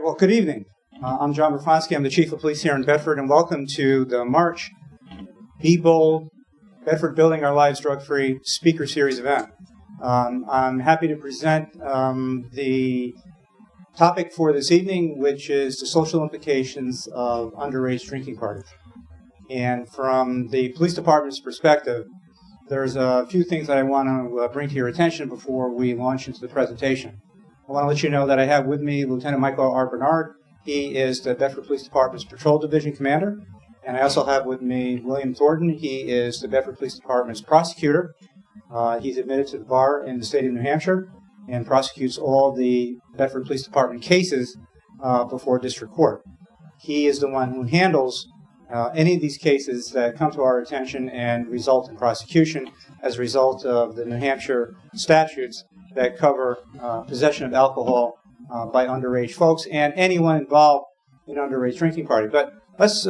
right, well, good evening. I'm John Brafonsky. I'm the Chief of Police here in Bedford, and welcome to the March BeBOLD, Bedford Building Our Lives Drug-Free Speaker Series event. I'm happy to present the topic for this evening, which is the social implications of underage drinking parties. And from the police department's perspective, there's a few things that I want to bring to your attention before we launch into the presentation. I want to let you know that I have with me Lieutenant Michael R. Bernard. He is the Bedford Police Department's Patrol Division Commander. And I also have with me William Thornton. He is the Bedford Police Department's prosecutor. He's admitted to the bar in the state of New Hampshire and prosecutes all the Bedford Police Department cases before district court. He is the one who handles any of these cases that come to our attention and result in prosecution as a result of the New Hampshire statutes that cover possession of alcohol by underage folks and anyone involved in underage drinking party. But let's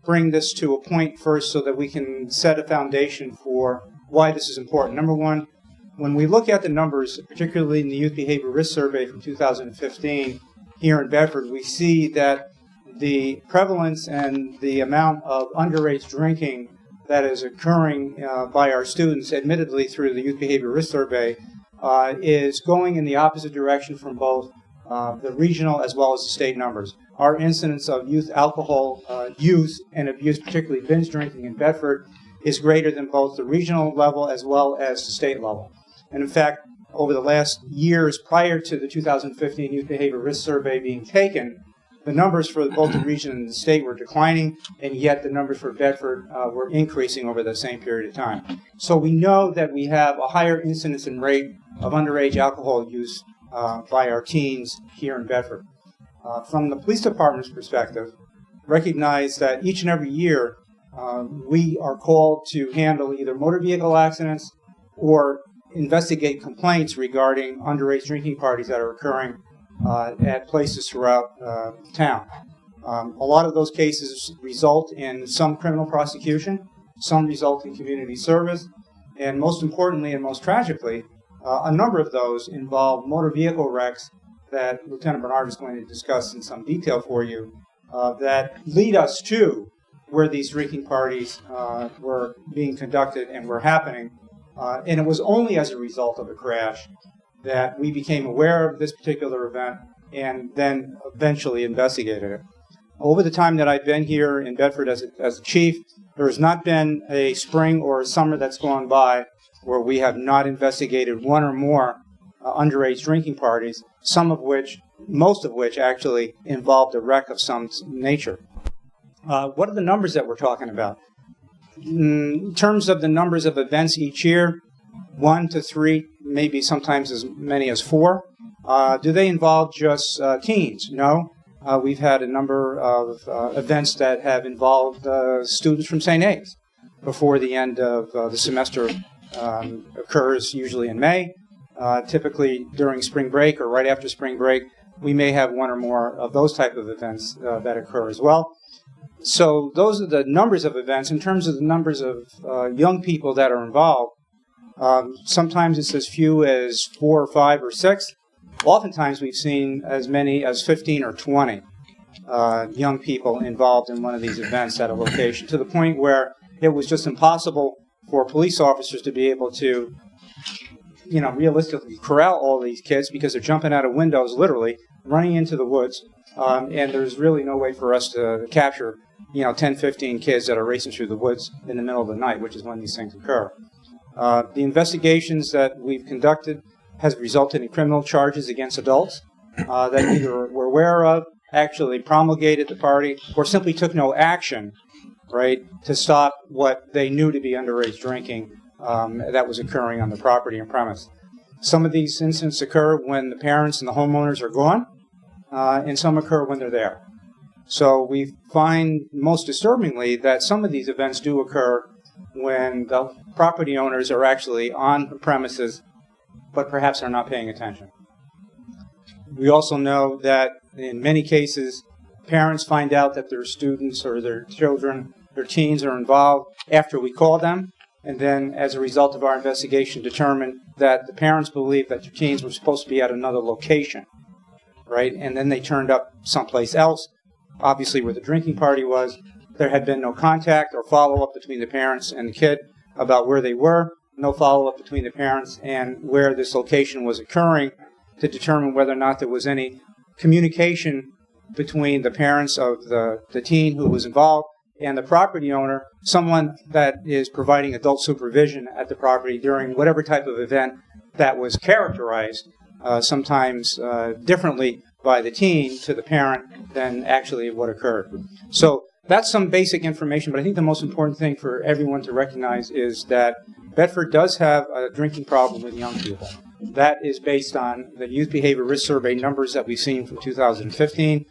bring this to a point first so that we can set a foundation for why this is important. Number one, when we look at the numbers, particularly in the Youth Behavior Risk Survey from 2015 here in Bedford, we see that the prevalence and the amount of underage drinking that is occurring by our students, admittedly through the Youth Behavior Risk Survey, is going in the opposite direction from both the regional as well as the state numbers. Our incidence of youth alcohol use and abuse, particularly binge drinking in Bedford, is greater than both the regional level as well as the state level. And in fact, over the last years prior to the 2015 Youth Behavior Risk Survey being taken, the numbers for both the region and the state were declining, and yet the numbers for Bedford were increasing over the same period of time. So we know that we have a higher incidence and rate of underage alcohol use by our teens here in Bedford. From the police department's perspective, recognize that each and every year we are called to handle either motor vehicle accidents or investigate complaints regarding underage drinking parties that are occurring at places throughout town. A lot of those cases result in some criminal prosecution, some result in community service, and most importantly and most tragically, a number of those involve motor vehicle wrecks that Lieutenant Bernard is going to discuss in some detail for you that lead us to where these drinking parties were being conducted and were happening. And it was only as a result of a crash that we became aware of this particular event and then eventually investigated it. Over the time that I've been here in Bedford as a chief, there has not been a spring or a summer that's gone by where we have not investigated one or more underage drinking parties, most of which actually involved a wreck of some nature. What are the numbers that we're talking about? In terms of the numbers of events each year, 1 to 3, maybe sometimes as many as 4. Do they involve just teens? No. We've had a number of events that have involved students from St. A's before the end of the semester occurs, usually in May. Typically during spring break or right after spring break, we may have one or more of those type of events that occur as well. So those are the numbers of events. In terms of the numbers of young people that are involved, sometimes it's as few as 4 or 5 or 6. Oftentimes we've seen as many as 15 or 20 young people involved in one of these events at a location, to the point where it was just impossible for police officers to be able to, realistically corral all these kids because they're jumping out of windows, literally, running into the woods, and there's really no way for us to capture 10, 15 kids that are racing through the woods in the middle of the night, which is when these things occur. The investigations that we've conducted has resulted in criminal charges against adults that either were aware of, actually promulgated the party, or simply took no action, right, to stop what they knew to be underage drinking that was occurring on the property and premise. Some of these incidents occur when the parents and the homeowners are gone, and some occur when they're there. So we find most disturbingly that some of these events do occur when the property owners are actually on the premises, but perhaps are not paying attention. We also know that in many cases, parents find out that their students or their children, their teens are involved after we call them, and then as a result of our investigation determine that the parents believe that their teens were supposed to be at another location. right? And then they turned up someplace else, obviously where the drinking party was. There had been no contact or follow-up between the parents and the kid about where they were, no follow-up between the parents and where this location was occurring to determine whether or not there was any communication between the parents of the teen who was involved and the property owner, someone that is providing adult supervision at the property during whatever type of event that was characterized sometimes differently by the teen to the parent than actually what occurred. So that's some basic information, but I think the most important thing for everyone to recognize is that Bedford does have a drinking problem with young people. That is based on the Youth Behavior Risk Survey numbers that we've seen from 2015.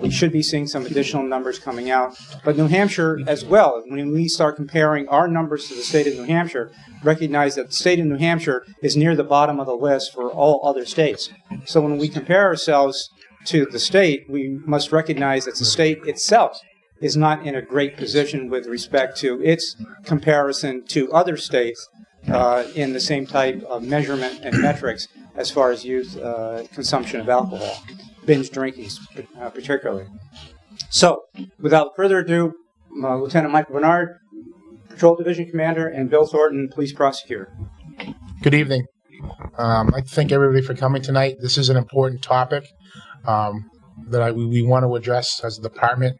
We should be seeing some additional numbers coming out. But New Hampshire as well, when we start comparing our numbers to the state of New Hampshire, recognize that the state of New Hampshire is near the bottom of the list for all other states. So when we compare ourselves to the state, we must recognize that the state itself is not in a great position with respect to its comparison to other states in the same type of measurement and metrics as far as youth consumption of alcohol, binge drinking particularly. So, without further ado, Lieutenant Michael Bernard, Patrol Division Commander, and Bill Thornton, Police Prosecutor. Good evening. I'd like to thank everybody for coming tonight. This is an important topic that we want to address as a department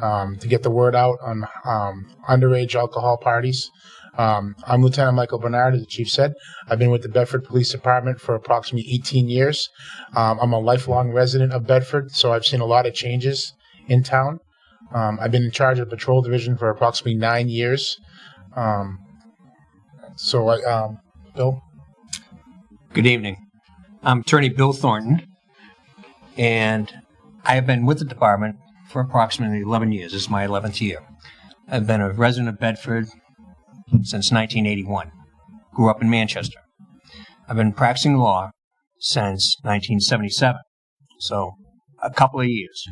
to get the word out on underage alcohol parties. I'm Lieutenant Michael Bernard, as the Chief said. I've been with the Bedford Police Department for approximately 18 years. I'm a lifelong resident of Bedford, so I've seen a lot of changes in town. I've been in charge of the Patrol Division for approximately 9 years. Bill? Good evening. I'm Attorney Bill Thornton, and I have been with the department for approximately 11 years. This is my 11th year. I've been a resident of Bedford since 1981. Grew up in Manchester. I've been practicing law since 1977, so a couple of years.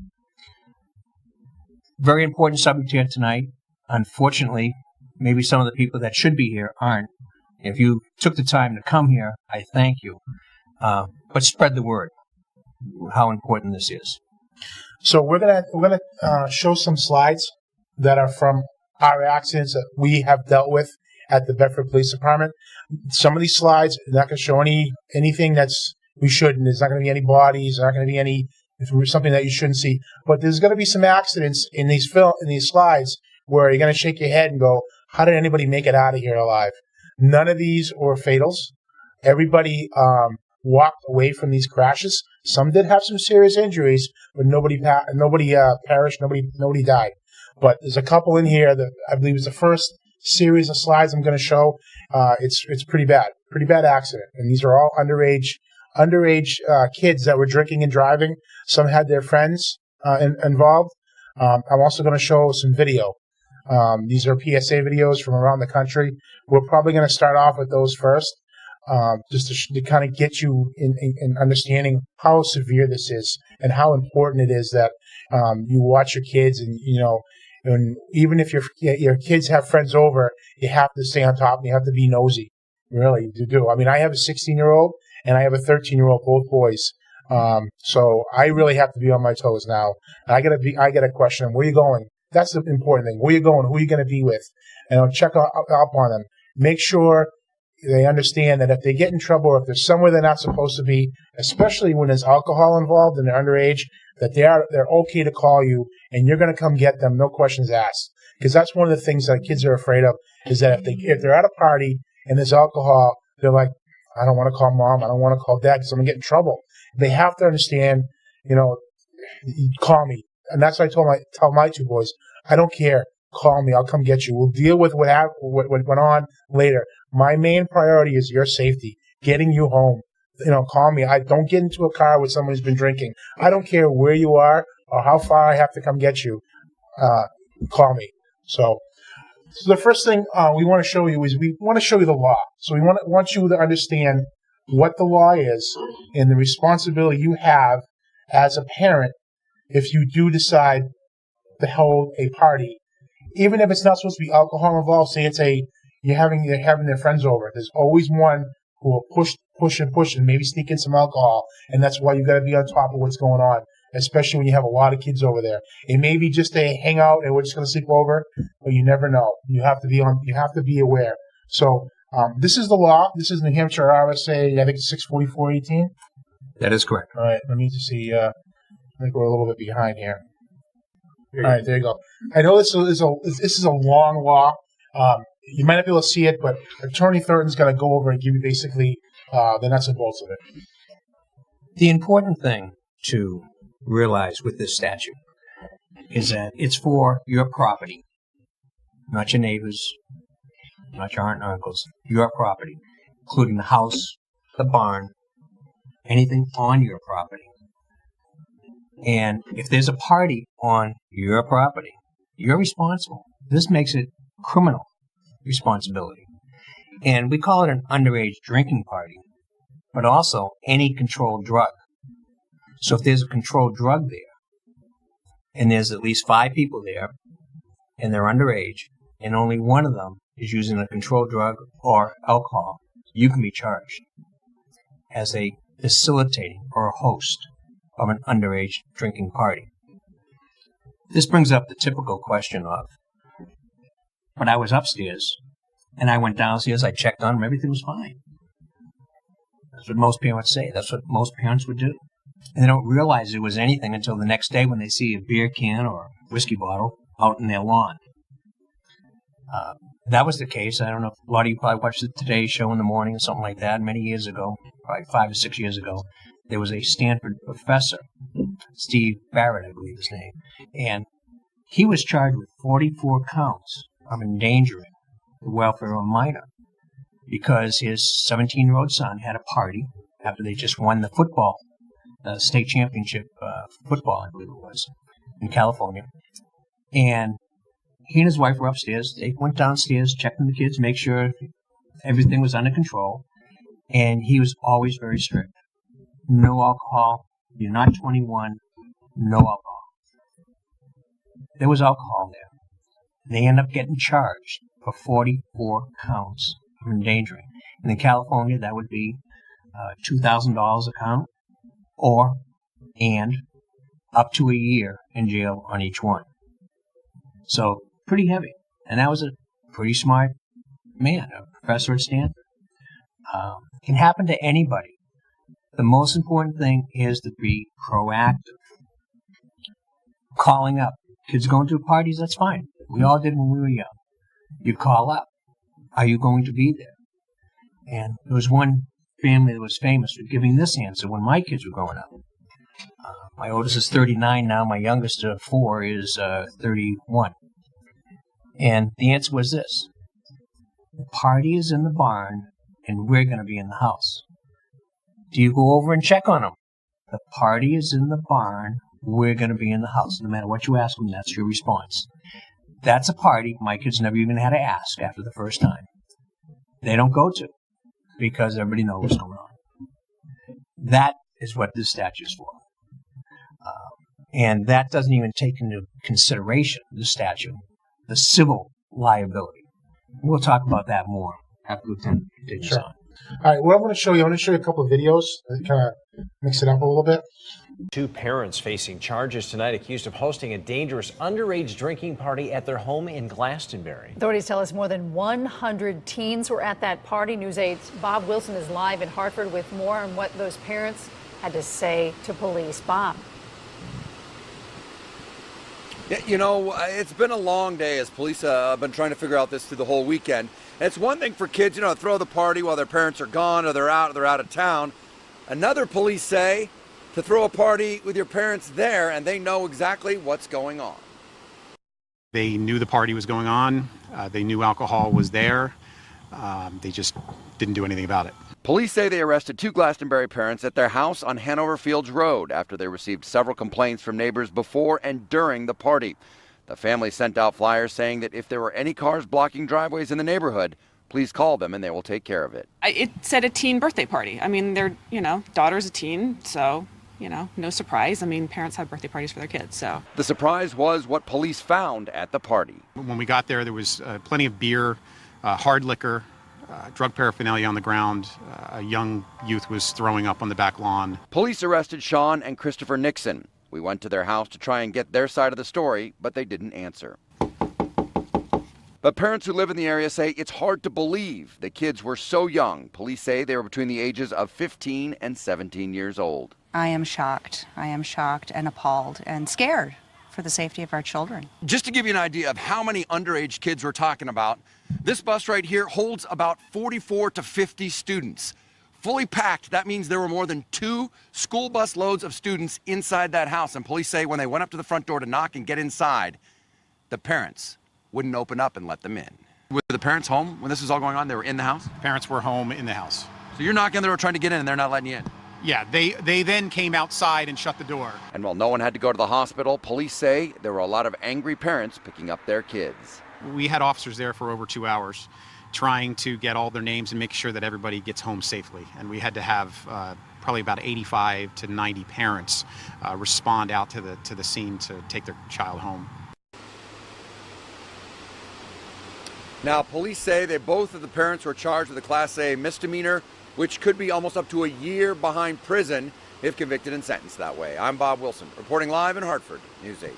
Very important subject here tonight. Unfortunately, maybe some of the people that should be here aren't. If you took the time to come here, I thank you. But spread the word, how important this is. So we're gonna show some slides that are from our accidents that we have dealt with at the Bedford Police Department. Some of these slides are not going to show anything that's we shouldn't. There's not going to be any bodies. There's not going to be any something that you shouldn't see. But there's going to be some accidents in these slides where you're going to shake your head and go, "How did anybody make it out of here alive?" None of these were fatals. Everybody walked away from these crashes. Some did have some serious injuries, but nobody perished. Nobody died. But there's a couple in here that I believe is the first series of slides I'm going to show. It's pretty bad accident, and these are all underage kids that were drinking and driving. Some had their friends involved. I'm also going to show some video. These are PSA videos from around the country. We're probably going to start off with those first, just to kind of get you in understanding how severe this is and how important it is that you watch your kids and even if your kids have friends over, you have to stay on top and you have to be nosy. Really, you do. I mean, I have a 16-year-old and I have a 13-year-old, both boys. So I really have to be on my toes now. And I got a question. Where are you going? That's the important thing. Where are you going? Who are you going to be with? And I'll check up on them. Make sure they understand that if they get in trouble or if there's somewhere they're not supposed to be, especially when there's alcohol involved and they're underage, that they're okay to call you and you're going to come get them, no questions asked. Because that's one of the things that kids are afraid of, is that if they're at a party and there's alcohol, they're like, I don't want to call mom, I don't want to call dad because I'm going to get in trouble. They have to understand, call me. And that's what I tell my two boys. I don't care. Call me. I'll come get you. We'll deal with what went on later. My main priority is your safety, getting you home. Call me. I don't get into a car with someone who's been drinking. I don't care where you are or how far I have to come get you. Call me. So the first thing we want to show you is we want to show you the law. So we want you to understand what the law is and the responsibility you have as a parent if you do decide to hold a party, even if it's not supposed to be alcohol involved. Say they're having their friends over. There's always one who will push and maybe sneak in some alcohol, and that's why you got to be on top of what's going on, especially when you have a lot of kids over there. It may be just a hangout and we're just going to sleep over, but you never know. You have to be aware. So this is the law. This is New Hampshire RSA. I think it's 64418. That is correct. All right. Let me just see. I think we're a little bit behind here. All right, there you go. I know this is a long law. You might not be able to see it, but Attorney Thornton's going to go over and give you basically the nuts and bolts of it. The important thing to realize with this statute is that it's for your property, not your neighbors, not your aunt and uncles, your property, including the house, the barn, anything on your property. And if there's a party on your property, you're responsible. This makes it criminal responsibility. And we call it an underage drinking party, but also any controlled drug. So if there's a controlled drug there, and there's at least 5 people there, and they're underage, and only one of them is using a controlled drug or alcohol, you can be charged as a facilitating or a host of an underage drinking party. This brings up the typical question of, but I was upstairs, and I went downstairs, I checked on them, everything was fine. That's what most parents say. That's what most parents would do. And they don't realize it was anything until the next day when they see a beer can or a whiskey bottle out in their lawn. That was the case. I don't know if a lot of you probably watched the Today Show in the morning or something like that. Many years ago, probably 5 or 6 years ago, there was a Stanford professor, Steve Barrett, I believe his name, and he was charged with 44 counts of endangering the welfare of a minor because his 17-year-old son had a party after they just won the football, state championship football, I believe it was, in California. And he and his wife were upstairs. They went downstairs, checked on the kids, make sure everything was under control. And he was always very strict. No alcohol. You're not 21. No alcohol. There was alcohol there. They end up getting charged for 44 counts of endangering. And in California, that would be $2,000 a count, and up to a year in jail on each one. So pretty heavy. And that was a pretty smart man, a professor at Stanford. Can happen to anybody. The most important thing is to be proactive. Calling up. Kids going to parties, that's fine. We all did when we were young. You call up. Are you going to be there? And there was one family that was famous for giving this answer when my kids were growing up. My oldest is 39 now. My youngest of 4 is 31. And the answer was this. The party is in the barn, and we're going to be in the house. Do you go over and check on them? The party is in the barn, we're going to be in the house. No matter what you ask them, that's your response. That's a party my kids never even had to ask after the first time. They don't go to, because everybody knows what's going on. That is what this statute is for. And that doesn't even take into consideration, the statute, the civil liability. We'll talk about that more after Lieutenant continues on. All right, what I'm going to show you, a couple of videos that kind of mix it up a little bit. 2 parents facing charges tonight accused of hosting a dangerous underage drinking party at their home in Glastonbury. Authorities tell us more than 100 teens were at that party. News 8's Bob Wilson is live in Hartford with more on what those parents had to say to police. Bob. Yeah, you know, it's been a long day as police have been trying to figure out this through the whole weekend. And it's one thing for kids, to throw the party while their parents are gone or they're out of town. Another, police say, to throw a party with your parents there and they know exactly what's going on. They knew the party was going on. They knew alcohol was there. They just didn't do anything about it. Police say they arrested 2 Glastonbury parents at their house on Hanover Fields Road after they received several complaints from neighbors before and during the party. The family sent out flyers saying that if there were any cars blocking driveways in the neighborhood, please call them and they will take care of it. It said a teen birthday party. I mean, their, daughter's a teen, so, no surprise. I mean, parents have birthday parties for their kids, so. The surprise was what police found at the party. When we got there, there was plenty of beer, hard liquor, drug paraphernalia on the ground. A young youth was throwing up on the back lawn. Police arrested Sean and Christopher Nixon. We went to their house to try and get their side of the story, but they didn't answer. But parents who live in the area say it's hard to believe the kids were so young. Police say they were between the ages of 15 and 17 years old. I am shocked. I am shocked and appalled and scared for the safety of our children. Just to give you an idea of how many underage kids we're talking about, this bus right here holds about 44 to 50 students. Fully packed, that means there were more than 2 school bus loads of students inside that house. And police say when they went up to the front door to knock and get inside, the parents wouldn't open up and let them in. Were the parents home when this was all going on? They were in the house? Parents were home in the house. So you're knocking on the door trying to get in and they're not letting you in? Yeah, they then came outside and shut the door. And while no one had to go to the hospital, police say there were a lot of angry parents picking up their kids. We had officers there for over 2 hours trying to get all their names and make sure that everybody gets home safely. And we had to have probably about 85 to 90 parents respond out to the scene to take their child home. Now, police say both of the parents were charged with a Class A misdemeanor, which could be almost up to a year behind prison if convicted and sentenced that way. I'm Bob Wilson, reporting live in Hartford, News 8.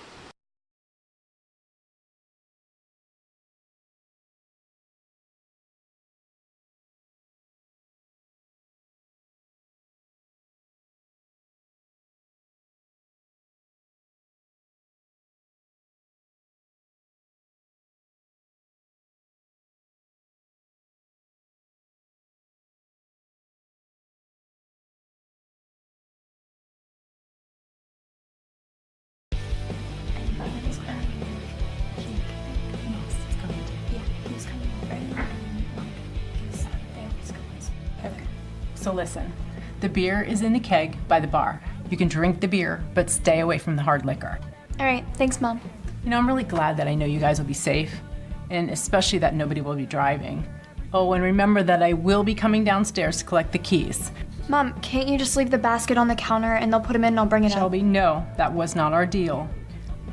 So listen, the beer is in the keg by the bar. You can drink the beer, but stay away from the hard liquor. All right, thanks, Mom. You know, I'm really glad that I know you guys will be safe, and especially that nobody will be driving. Oh, and remember that I will be coming downstairs to collect the keys. Mom, can't you just leave the basket on the counter and they'll put them in and I'll bring it up? Shelby, no, that was not our deal.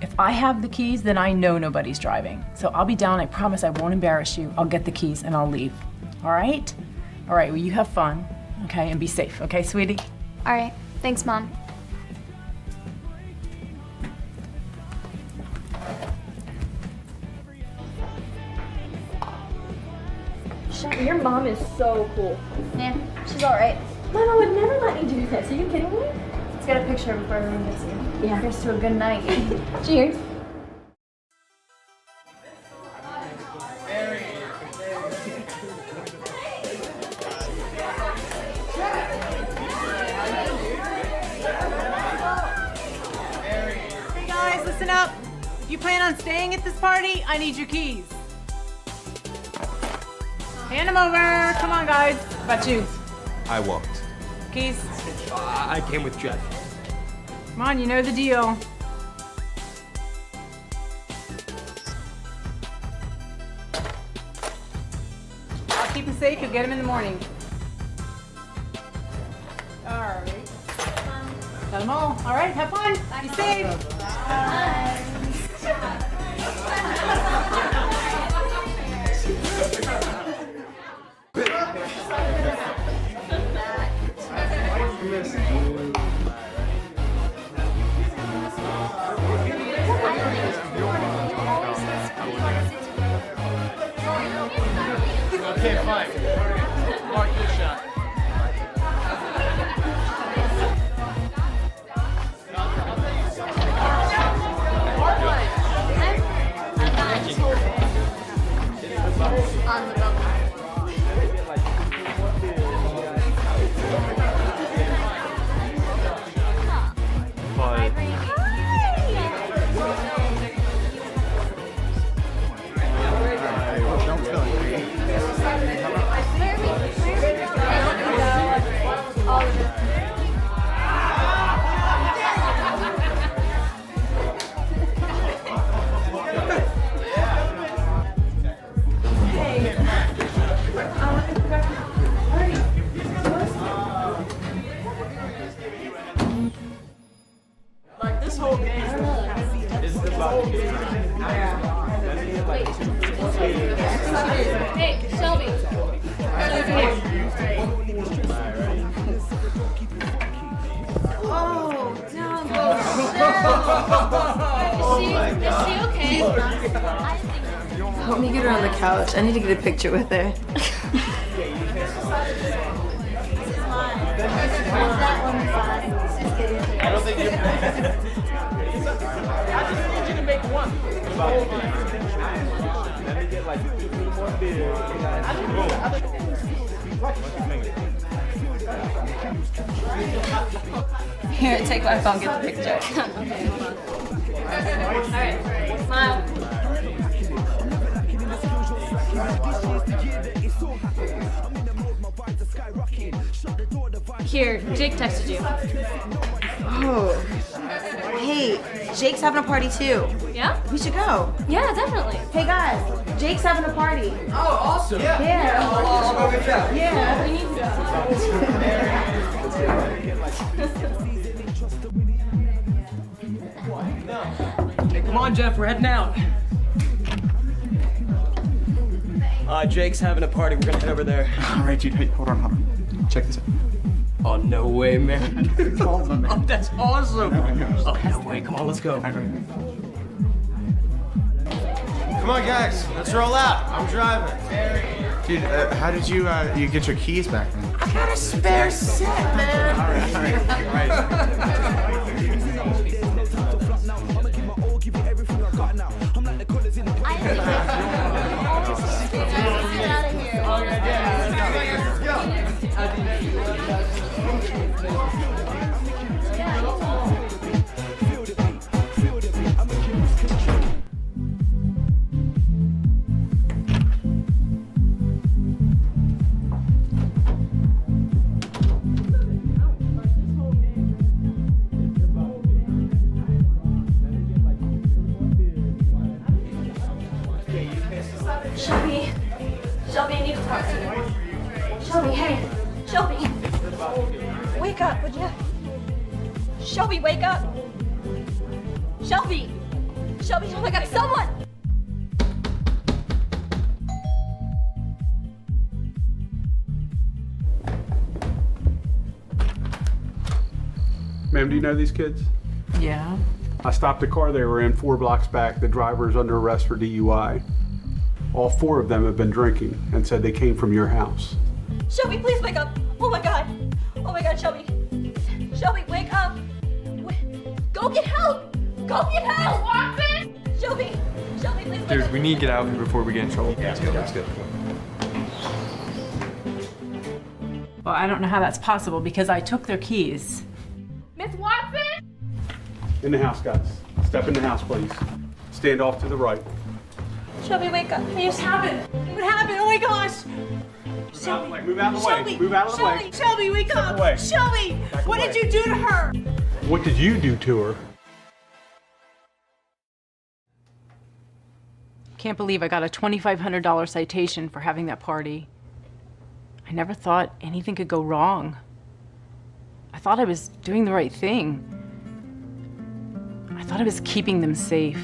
If I have the keys, then I know nobody's driving. So I'll be down, I promise I won't embarrass you. I'll get the keys and I'll leave. All right? All right, well, you have fun, okay, and be safe, okay, sweetie? All right, thanks, Mom. Your mom is so cool. Yeah, she's all right. Mama would never let me do this. Are you kidding me? Let's get a picture before everyone gets here. Yeah. Here's to a good night. Cheers. Hey guys, listen up. If you plan on staying at this party, I need your keys. Hand them over. Come on, guys. How about you? I walked. Keys? I came with Jeff. Come on, you know the deal. I'll keep them safe. You'll get them in the morning. All right. Got them all. All right, have fun. Be safe. Bye. Okay, fine. Mark, good shot. On the Help me get her on the couch. I need to get a picture with her. I don't think you. I just need you to make one. Let me get like 2 more beers. Here, take my phone, get the picture. Okay, hold on. Alright, smile. Here, Jake texted you. Oh. Hey, Jake's having a party too. Yeah? We should go. Yeah, definitely. Hey guys, Jake's having a party. Oh, awesome. Yeah. I'll go get that. Yeah. We need to Hey, come on, Jeff. We're heading out. Jake's having a party. We're gonna head over there. All right, dude. Hey, hold on. Check this out. Oh, no way, man. Oh, that's awesome. Oh, no way. Come on, let's go. Come on, guys. Let's roll out. I'm driving. Dude, how did you get your keys back, man? I got a spare set, man. All right. Shelby, I need to talk to you. Shelby, hey. Shelby. Wake up, would you? Shelby, wake up. Shelby. Shelby, oh my God, someone. Ma'am, do you know these kids? Yeah. I stopped the car they were in 4 blocks back. The driver is under arrest for DUI. All 4 of them have been drinking and said they came from your house. Shelby, please wake up. Oh my God. Oh my God, Shelby. Shelby, wake up. Go get help. Go get help. Watson. Shelby. Shelby, please wake up. Dude, we need to get out of here before we get in trouble. Yeah, let's go. Well, I don't know how that's possible because I took their keys. Miss Watson? In the house, guys. Step in the house, please. Stand off to the right. Shelby, wake up. What happened? What happened? Oh my gosh. Shelby, move out of the way. Move out of the way. Shelby, wake up. away. Shelby, Back what away. did you do to her? What did you do to her? Can't believe I got a $2,500 citation for having that party. I never thought anything could go wrong. I thought I was doing the right thing. I thought I was keeping them safe.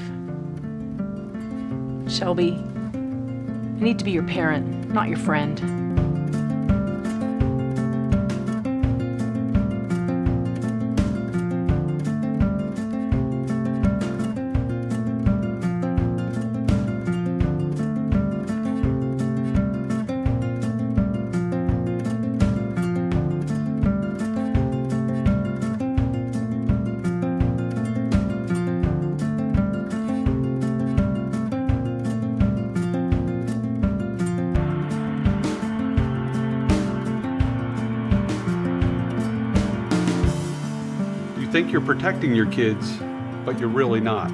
Shelby, I need to be your parent, not your friend. You think you're protecting your kids, but you're really not.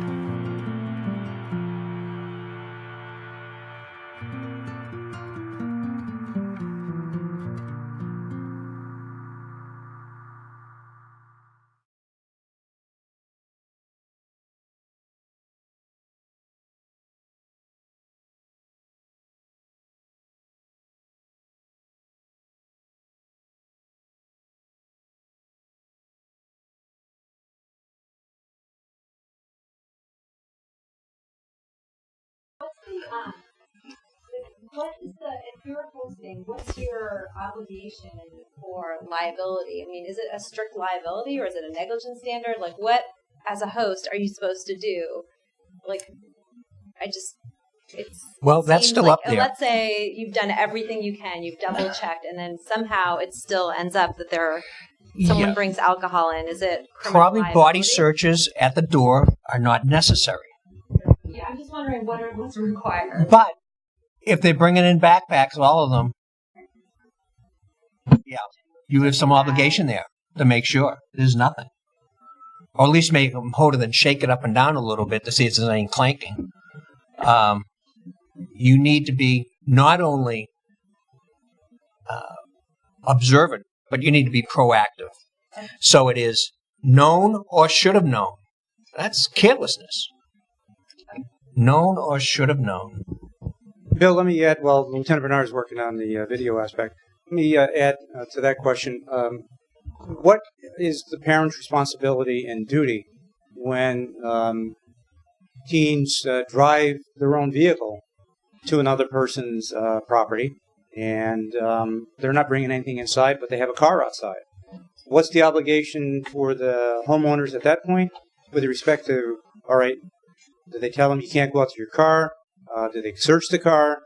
If you're hosting, what's your obligation for liability? I mean, is it a strict liability or is it a negligence standard? Like, what, as a host, are you supposed to do? Like, Well, that's seems still like, up there. Let's say you've done everything you can, you've double checked, and then somehow it still ends up that someone Yeah. brings alcohol in. Is it criminal Probably liability? body searches at the door are not necessary. Yeah, I'm just wondering what's required. But if they're bringing in backpacks, all of them, yeah, you have some obligation there to make sure there's nothing. Or at least make them hold it and shake it up and down a little bit to see if there's any clanking. You need to be not only observant, but you need to be proactive. So it is known or should have known. That's carelessness. Known or should have known. Bill, let me add, well, Lieutenant Bernard is working on the video aspect. Let me add to that question. What is the parent's responsibility and duty when teens drive their own vehicle to another person's property and they're not bringing anything inside, but they have a car outside? What's the obligation for the homeowners at that point with respect to, all right, do they tell them you can't go out to your car? Do they search the car?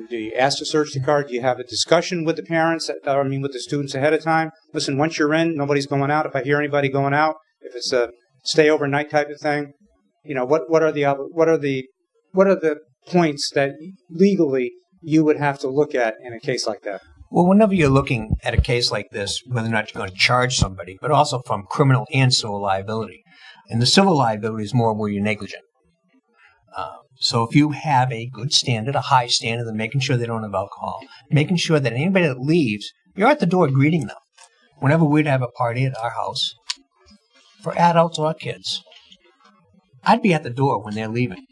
Do you ask to search the car? Do you have a discussion with the parents, with the students ahead of time? Listen, once you're in, nobody's going out. If I hear anybody going out, if it's a stay overnight type of thing, what are the points that legally you would have to look at in a case like that? Well, whenever you're looking at a case like this, whether or not you're going to charge somebody, but also from criminal and civil liability. And the civil liability is more where you're negligent. So if you have a good standard, a high standard of making sure they don't have alcohol, making sure that anybody that leaves, you're at the door greeting them. Whenever we'd have a party at our house, for adults or kids, I'd be at the door when they're leaving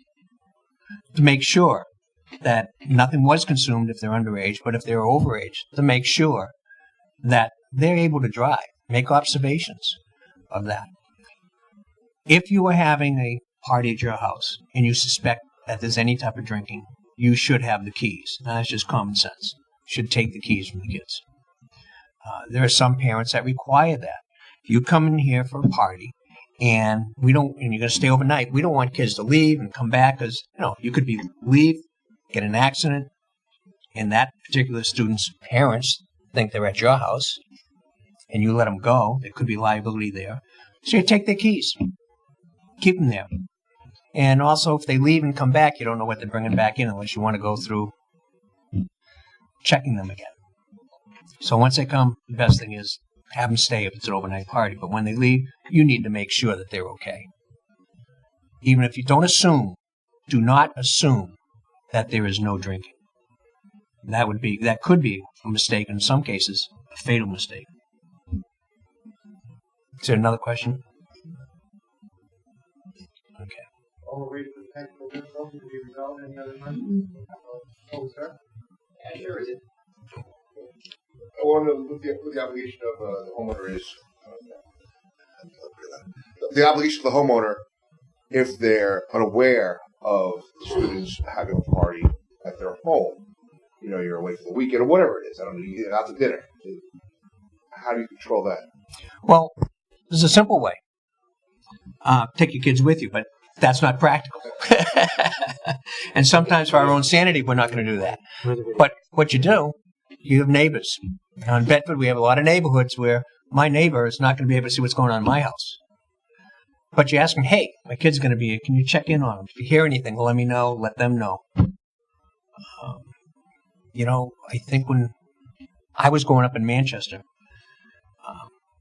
to make sure that nothing was consumed if they're underage, but if they're overage, to make sure that they're able to drive, make observations of that. If you are having a party at your house and you suspect that there's any type of drinking, you should have the keys. Now, that's just common sense. You should take the keys from the kids. There are some parents that require that. If you come in here for a party and you're going to stay overnight, we don't want kids to leave and come back because, you could leave, get an accident, and that particular student's parents think they're at your house, and you let them go. There could be liability there. So you take their keys. Keep them there. And also, if they leave and come back, you don't know what they're bringing back in unless you want to go through checking them again. So once they come, the best thing is have them stay if it's an overnight party. But when they leave, you need to make sure that they're okay. Even if you don't assume, do not assume that there is no drinking. That could be a mistake, in some cases, a fatal mistake. Is there another question? Okay. Yeah, sure. Is it? I wonder what the obligation of the homeowner is. The obligation of the homeowner, if they're unaware of the students having a party at their home, you're away for the weekend or whatever it is. I don't know, you're out to dinner. How do you control that? Well, there's a simple way. Take your kids with you, but that's not practical. And sometimes for our own sanity, we're not going to do that. But what you do, you have neighbors. Now in Bedford, we have a lot of neighborhoods where my neighbor is not going to be able to see what's going on in my house. But you ask them, hey, my kid's going to be here. Can you check in on them? If you hear anything, let me know. Let them know. I think when I was growing up in Manchester,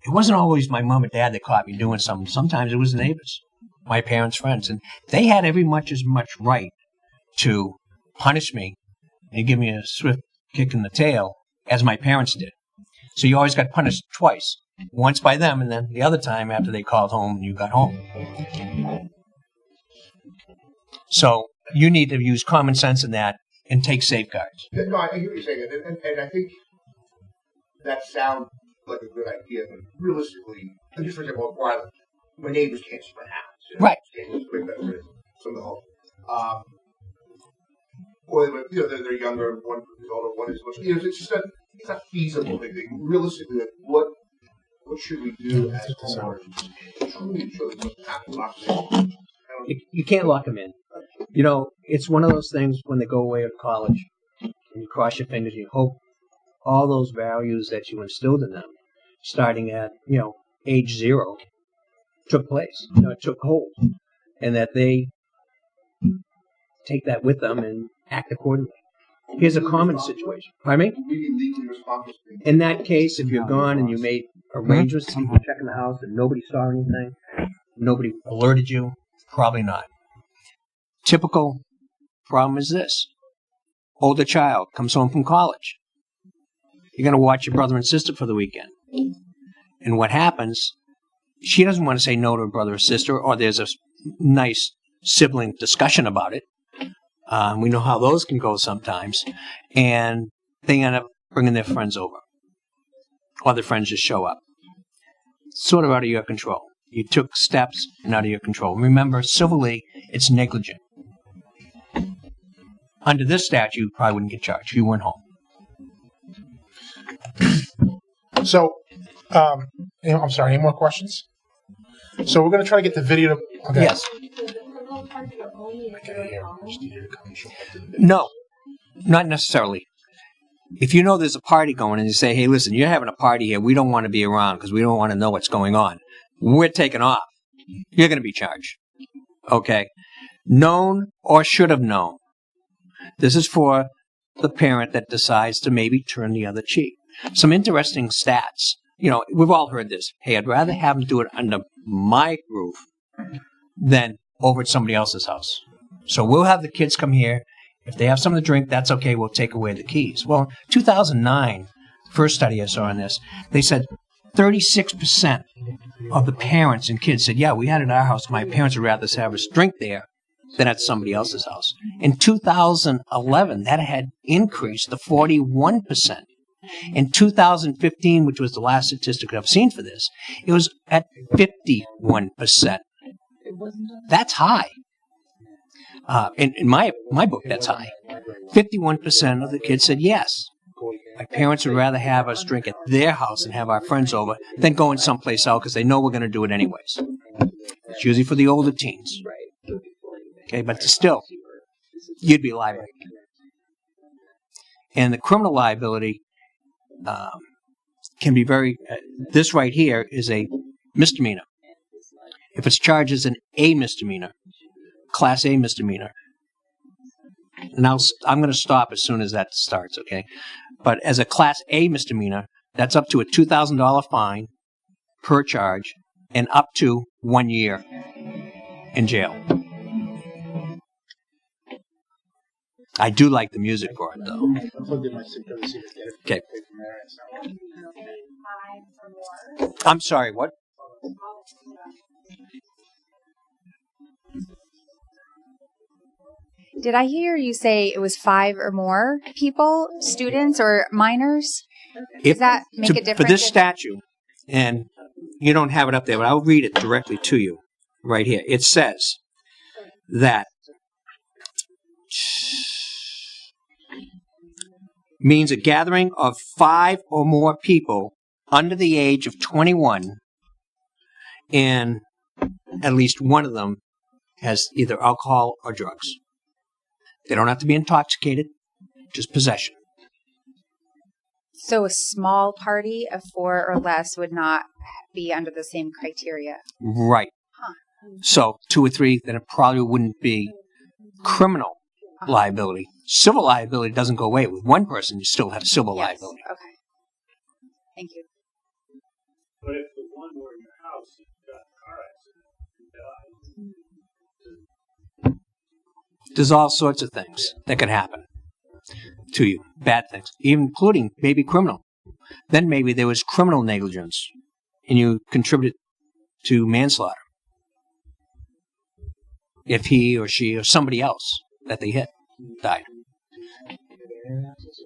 it wasn't always my mom and dad that caught me doing something. Sometimes it was the neighbors, my parents' friends. And they had every as much right to punish me and give me a swift kick in the tail as my parents did. So you always got punished twice. Once by them, and then the other time after they called home and you got home. So you need to use common sense in that and take safeguards. No, I hear what you're saying, and I think that sounds like a good idea, but realistically, just for example, my neighbors can't see my house. Right. Some of the home. Or they're younger, one is older, one is much. It's just it's not feasible. Realistically, what should we do as homeowners? Truly, you can't lock them in. You can't lock them in. You know, it's one of those things when they go away to college, and you cross your fingers, you hope all those values that you instilled in them, starting at, age 0, took place, took hold, and that they take that with them and act accordingly. Here's a common situation. Pardon me? In that case, if you're gone and you made arrangements to people checking the house and nobody saw anything, nobody alerted you, probably not. Typical problem is this. Older child comes home from college. You're going to watch your brother and sister for the weekend. And what happens, she doesn't want to say no to her brother or sister, or there's a nice sibling discussion about it. We know how those can go sometimes. And they end up bringing their friends over. Or their friends just show up. Sort of out of your control. You took steps and out of your control. Remember, civilly, it's negligent. Under this statute, you probably wouldn't get charged. You weren't home. So, I'm sorry, any more questions? So we're going to try to get the video to... Okay. Yes. No, not necessarily. If you know there's a party going and you say, hey, listen, you're having a party here. We don't want to be around because we don't want to know what's going on. We're taking off. You're going to be charged. Okay? Known or should have known. This is for the parent that decides to maybe turn the other cheek. Some interesting stats. We've all heard this. Hey, I'd rather have them do it under my roof than over at somebody else's house. So we'll have the kids come here. If they have something to drink, that's okay. We'll take away the keys. Well, 2009, first study I saw on this, they said 36% of the parents and kids said, yeah, we had it at our house. My parents would rather have us drink there than at somebody else's house. In 2011, that had increased to 41%. In 2015, which was the last statistic I've seen for this, it was at 51%. That's high. In my book, that's high. 51% of the kids said yes. My parents would rather have us drink at their house and have our friends over than going someplace else because they know we're going to do it anyways. It's usually for the older teens. Okay, but still, you'd be liable. And the criminal liability can be very... this right here is a misdemeanor. If it's charged as an A misdemeanor, Class A misdemeanor, and I'm going to stop as soon as that starts, okay? But as a Class A misdemeanor, that's up to a $2,000 fine per charge and up to 1 year in jail. I do like the music for it, though. Okay. I'm sorry, what? Did I hear you say it was 5 or more people, students or minors? Does that make a difference? For this statute, and you don't have it up there, but I'll read it directly to you right here. It says that means a gathering of 5 or more people under the age of 21, and at least one of them has either alcohol or drugs. They don't have to be intoxicated, just possession. So a small party of 4 or less would not be under the same criteria. Right. Huh. So 2 or 3, then it probably wouldn't be criminal liability. Civil liability doesn't go away. With one person, you still have civil liability. Okay. Thank you. But if the one were in your house and you got in a car accident and died, there's all sorts of things that can happen to you, bad things, including maybe criminal. Then maybe there was criminal negligence and you contributed to manslaughter. If he or she or somebody else that they hit died.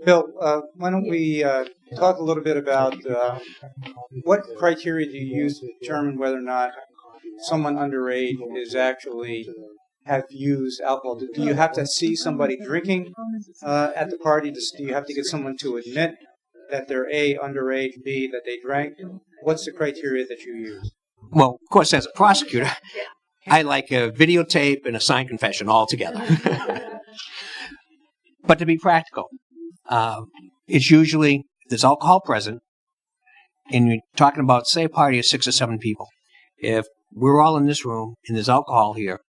Bill, why don't we talk a little bit about what criteria do you use to determine whether or not someone underage is actually have used alcohol? Do you have to see somebody drinking at the party? Do you have to get someone to admit that they're A, underage, B, that they drank? What's the criteria that you use? Well, of course, as a prosecutor, I like a videotape and a signed confession all together. But to be practical, it's usually, there's alcohol present, and you're talking about, say, a party of 6 or 7 people. If we're all in this room and there's alcohol here,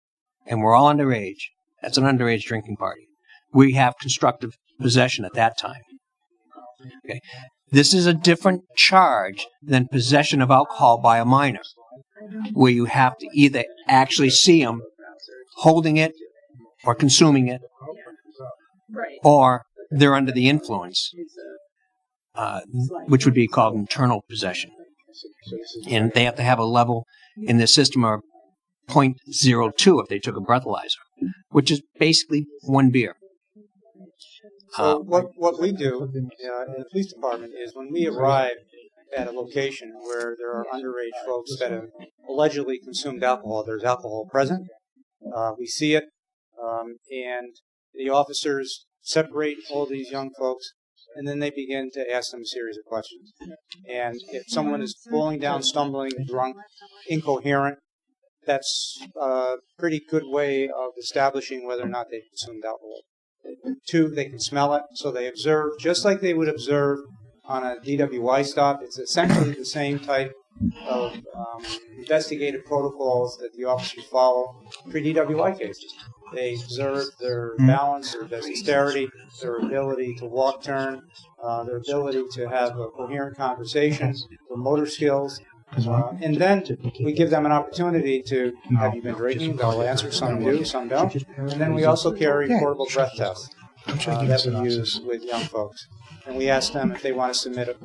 and we're all underage, that's an underage drinking party. We have constructive possession at that time. Okay. This is a different charge than possession of alcohol by a minor, where you have to either actually see them holding it or consuming it, or they're under the influence, which would be called internal possession. And they have to have a level in the system of 0.02 if they took a breathalyzer, which is basically 1 beer. So what we do in the police department is when we arrive at a location where there are underage folks that have allegedly consumed alcohol, there's alcohol present, we see it, and the officers separate all these young folks, and then they begin to ask them a series of questions. And if someone is falling down, stumbling, drunk, incoherent, that's a pretty good way of establishing whether or not they consumed alcohol. 2, they can smell it, so they observe, just like they would observe on a DWI stop. It's essentially the same type of investigative protocols that the officers follow pre-DWI cases. They observe their balance, their dexterity, their ability to walk turn, their ability to have a coherent conversation, their motor skills. And then we give them an opportunity to, have you been drinking? They'll answer, some do, some don't. And then we also carry portable breath tests that we use with young folks. And we ask them if they want to submit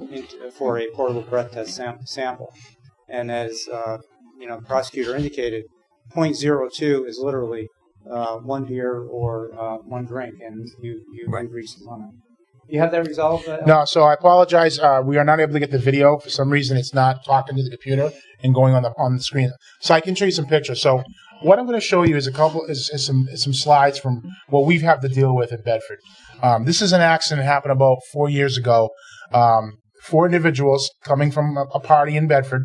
for a portable breath test sample. And as the prosecutor indicated, 0.02 is literally 1 beer or 1 drink, and you've reached the limit. You have that resolved? No, so I apologize. We are not able to get the video. For some reason, it's not talking to the computer and going on the screen. So I can show you some pictures. So what I'm going to show you is some slides from what we've had to deal with in Bedford. This is an accident that happened about 4 years ago. 4 individuals coming from a party in Bedford.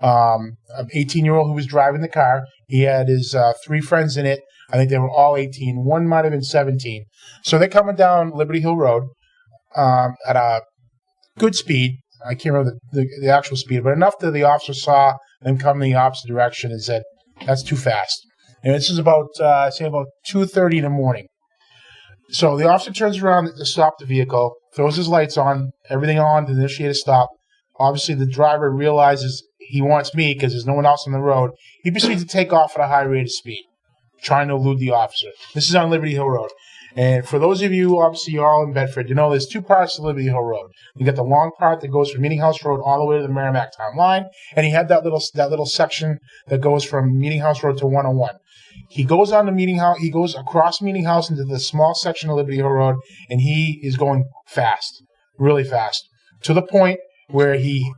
An 18-year-old who was driving the car. He had his 3 friends in it. I think they were all 18. One might have been 17. So they're coming down Liberty Hill Road at a good speed. I can't remember the actual speed, but enough that the officer saw them come in the opposite direction and said, "That's too fast." And this is about 2:30 in the morning. So the officer turns around to stop the vehicle, throws his lights on, everything on to initiate a stop. Obviously, the driver realizes he wants me because there's no one else on the road. He proceeds to take off at a high rate of speed, trying to elude the officer. This is on Liberty Hill Road. And for those of you, obviously, you're all in Bedford, you know there's 2 parts to Liberty Hill Road. You got the long part that goes from Meeting House Road all the way to the Merrimack Town line, and he had that little section that goes from Meeting House Road to 101. He goes on to Meeting House. He goes across Meeting House into the small section of Liberty Hill Road, and he is going fast, really fast, to the point where he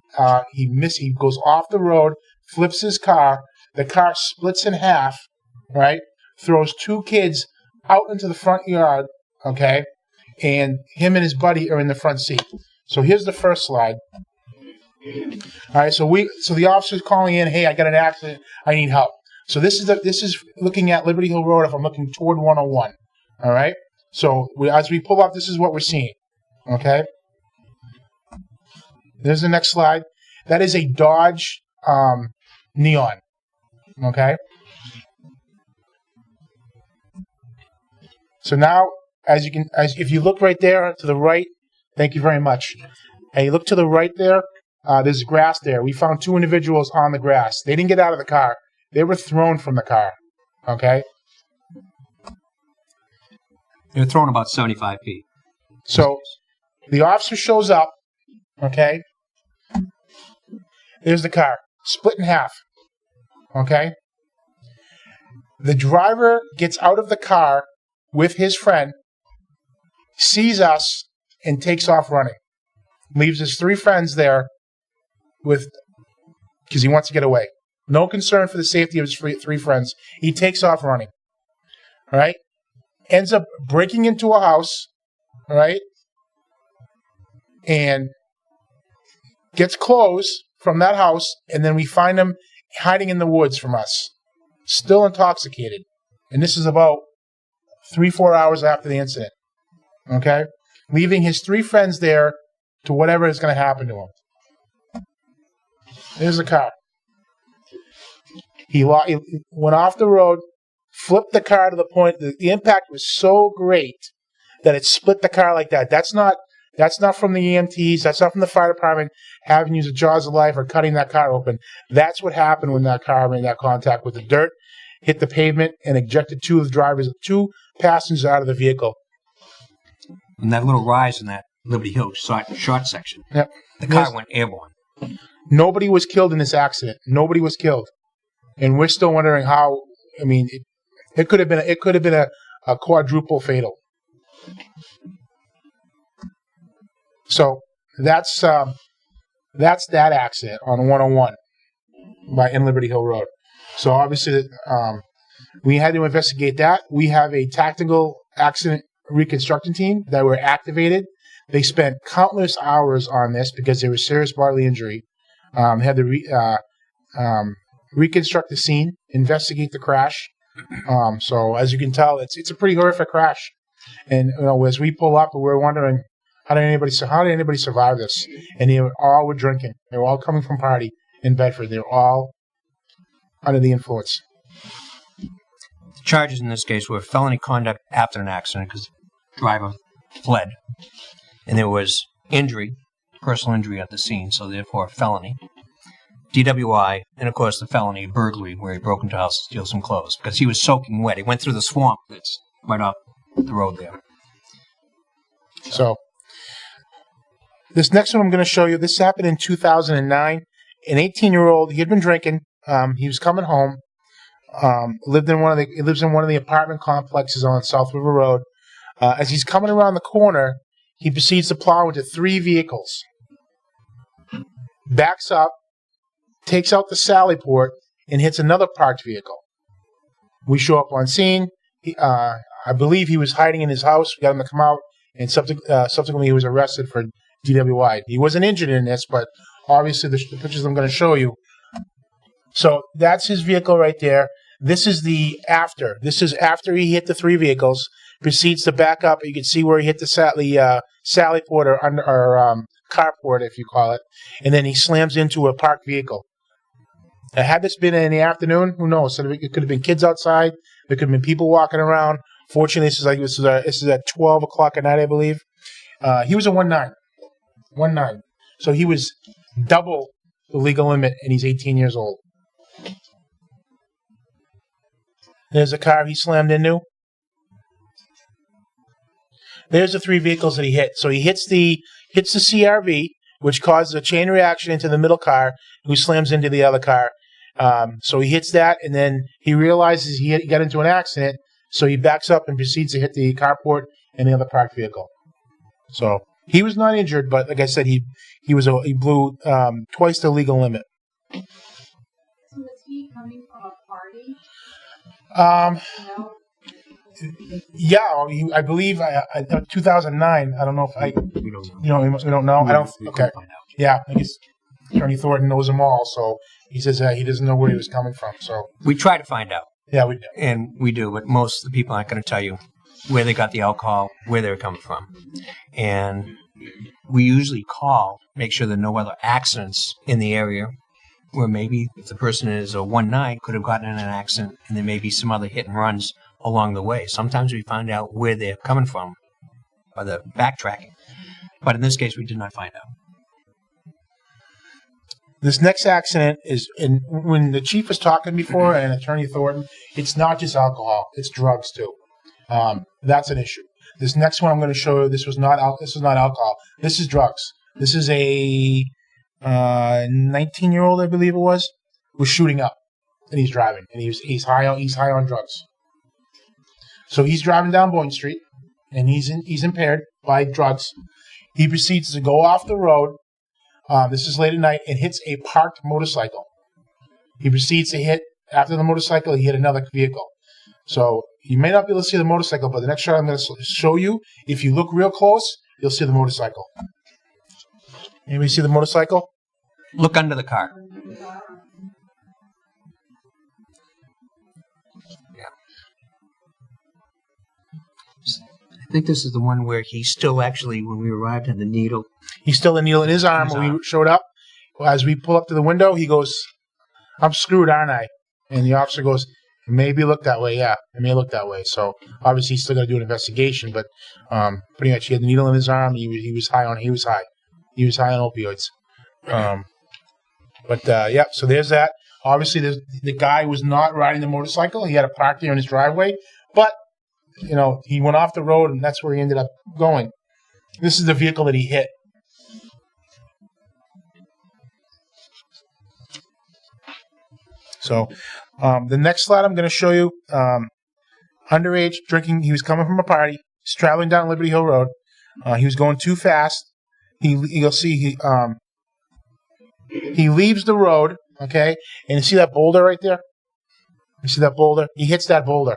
goes off the road, flips his car. The car splits in half, right? Throws 2 kids out into the front yard, okay? And him and his buddy are in the front seat. So here's the first slide. All right, so the officer's calling in, "Hey, I got an accident. I need help." So this is looking at Liberty Hill Road if I'm looking toward 101. All right? So as we pull up, this is what we're seeing. Okay? There's the next slide. That is a Dodge Neon. Okay? So now, if you look right there to the right, thank you very much. And you look to the right there, there's grass there. We found 2 individuals on the grass. They didn't get out of the car. They were thrown from the car. Okay? They were thrown about 75 feet. So the officer shows up. Okay? There's the car, split in half. Okay? The driver gets out of the car with his friend, sees us, and takes off running. Leaves his 3 friends there because he wants to get away. No concern for the safety of his 3 friends. He takes off running. All right? Ends up breaking into a house, all right? And gets clothes from that house, and then we find him hiding in the woods from us. still intoxicated. And this is about 3-4 hours after the incident. Okay? Leaving his 3 friends there to whatever is going to happen to him. There's the car. He went off the road, flipped the car to the point that the impact was so great that it split the car like that. That's not from the EMTs. That's not from the fire department having used the jaws of life or cutting that car open. That's what happened when that car made that contact with the dirt, hit the pavement, and ejected 2 passengers out of the vehicle. And that little rise in that Liberty Hill short section, Yep. the car went airborne. Nobody was killed in this accident. Nobody was killed, and we're still wondering how. I mean, it could have been a quadruple fatal. So that's that accident on 101 in Liberty Hill Road. So obviously, we had to investigate that. We have a tactical accident reconstruction team that were activated. They spent countless hours on this because there was serious bodily injury. They had to reconstruct the scene, investigate the crash. So as you can tell, it's a pretty horrific crash. And as we pull up, we're wondering how did anybody survive this? And they all were drinking. They were all coming from party in Bedford. They were all under the influence. The charges in this case were felony conduct after an accident because the driver fled. And there was injury, personal injury at the scene, so therefore felony. DWI, and of course the felony burglary where he broke into a house to steal some clothes because he was soaking wet. He went through the swamp that's right up the road there. So this next one I'm going to show you, this happened in 2009. An 18-year-old, he had been drinking. He was coming home. He lives in one of the apartment complexes on South River Road. As he's coming around the corner, he proceeds to plow into 3 vehicles. Backs up, takes out the sally port, and hits another parked vehicle. We show up on scene. I believe he was hiding in his house. We got him to come out, and subsequently he was arrested for DWI. He wasn't injured in this, but obviously the pictures I'm going to show you. So that's his vehicle right there. This is the after. This is after he hit the 3 vehicles. Proceeds to back up. You can see where he hit the sally port or carport, if you call it, and then he slams into a parked vehicle. Had this been in the afternoon, who knows? It could have been kids outside. There could have been people walking around. Fortunately, this is at 12 o'clock at night, I believe. He was a 1.9. 1.9. So he was double the legal limit, and he's 18 years old. There's a car he slammed into. There's the 3 vehicles that he hit. So he hits the CRV, which causes a chain reaction into the middle car, who slams into the other car. So he hits that, and then he realizes he got into an accident, so he backs up and proceeds to hit the carport and the other parked vehicle. So he was not injured, but like I said, he blew twice the legal limit. So was he coming from a party? Yeah, I believe 2009. I don't know if we don't know. I don't. Okay. Yeah, I guess Attorney Thornton knows them all, so he says he doesn't know where he was coming from. So we try to find out. Yeah, we do. And we do, but most of the people aren't going to tell you where they got the alcohol, where they were coming from. And we usually call, make sure there are no other accidents in the area where maybe if the person is a 1.9 could have gotten in an accident, and there may be some other hit and runs along the way. Sometimes we find out where they're coming from by the backtracking. But in this case, we did not find out. This next accident is, when the chief was talking before and Attorney Thornton, it's not just alcohol, it's drugs too. That's an issue. This next one I'm going to show you, this was not alcohol. This is drugs. This is a 19-year-old, I believe it was shooting up, and he's driving, and he's high on drugs. So he's driving down Boyne Street, and he's impaired by drugs. He proceeds to go off the road. This is late at night, and hits a parked motorcycle. He proceeds to hit, after the motorcycle, he hit another vehicle. So you may not be able to see the motorcycle, but the next shot I'm going to show you, if you look real close, you'll see the motorcycle. Anybody see the motorcycle? Look under the car. think this is the one where he still actually, when we arrived, had the needle. He's still a needle in his arm when we showed up. As we pull up to the window, he goes, "I'm screwed, aren't I?" And the officer goes, "It maybe look that way, yeah. It may look that way." So obviously he's still going to do an investigation, but pretty much he had the needle in his arm. He was high on opioids. Yeah. So there's that. Obviously, the guy was not riding the motorcycle. He had a park there in his driveway, but he went off the road, and that's where he ended up going. This is the vehicle that he hit. So the next slide I'm going to show you, underage drinking. He was coming from a party. He's traveling down Liberty Hill Road. He was going too fast. You'll see he leaves the road, okay? And you see that boulder right there? You see that boulder? He hits that boulder.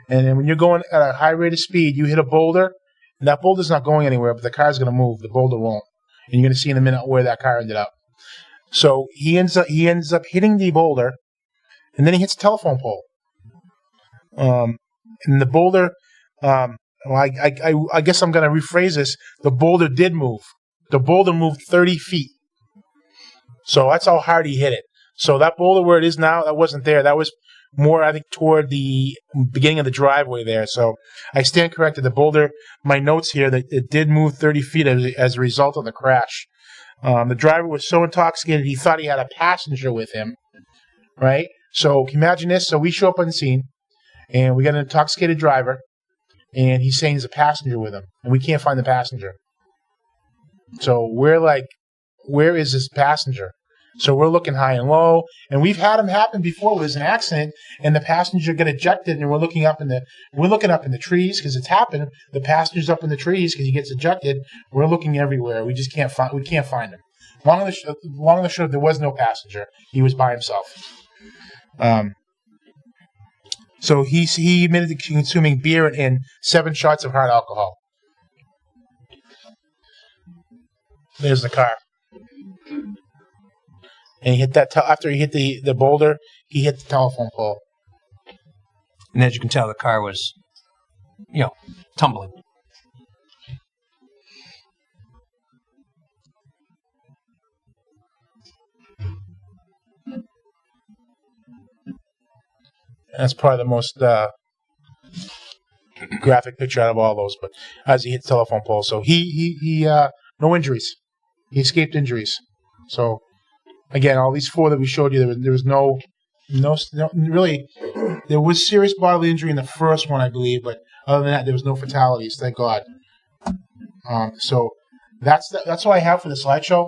And then when you're going at a high rate of speed, you hit a boulder, and that boulder's not going anywhere, but the car's going to move. The boulder won't. And you're going to see in a minute where that car ended up. So he ends up hitting the boulder, and then he hits a telephone pole. And the boulder, I guess I'm going to rephrase this. The boulder did move. The boulder moved 30 feet. So that's how hard he hit it. So that boulder where it is now, that wasn't there. That was more, I think, toward the beginning of the driveway there. So I stand corrected. The boulder, my notes here, that it did move 30 feet as a result of the crash. The driver was so intoxicated he thought he had a passenger with him, right? So imagine this. So we show up on the scene, and we got an intoxicated driver, and he's saying there's a passenger with him, and we can't find the passenger. So we're like, where is this passenger? So we're looking high and low, and we've had them happen before. There's an accident, and the passenger got ejected, and we're looking up in the trees because it's happened. The passenger's up in the trees because he gets ejected. We're looking everywhere. We just can't find him. Long and the short, there was no passenger. He was by himself. So he admitted to consuming beer and 7 shots of hard alcohol. There's the car. And he hit that after he hit the boulder, he hit the telephone pole. And as you can tell, the car was, tumbling. That's probably the most graphic picture out of all those. But as he hit the telephone pole, so he no injuries. He escaped injuries. So. Again, all these 4 that we showed you, there was no really. There was serious bodily injury in the first one, I believe, but other than that, there was no fatalities. Thank God. So that's what I have for the slideshow.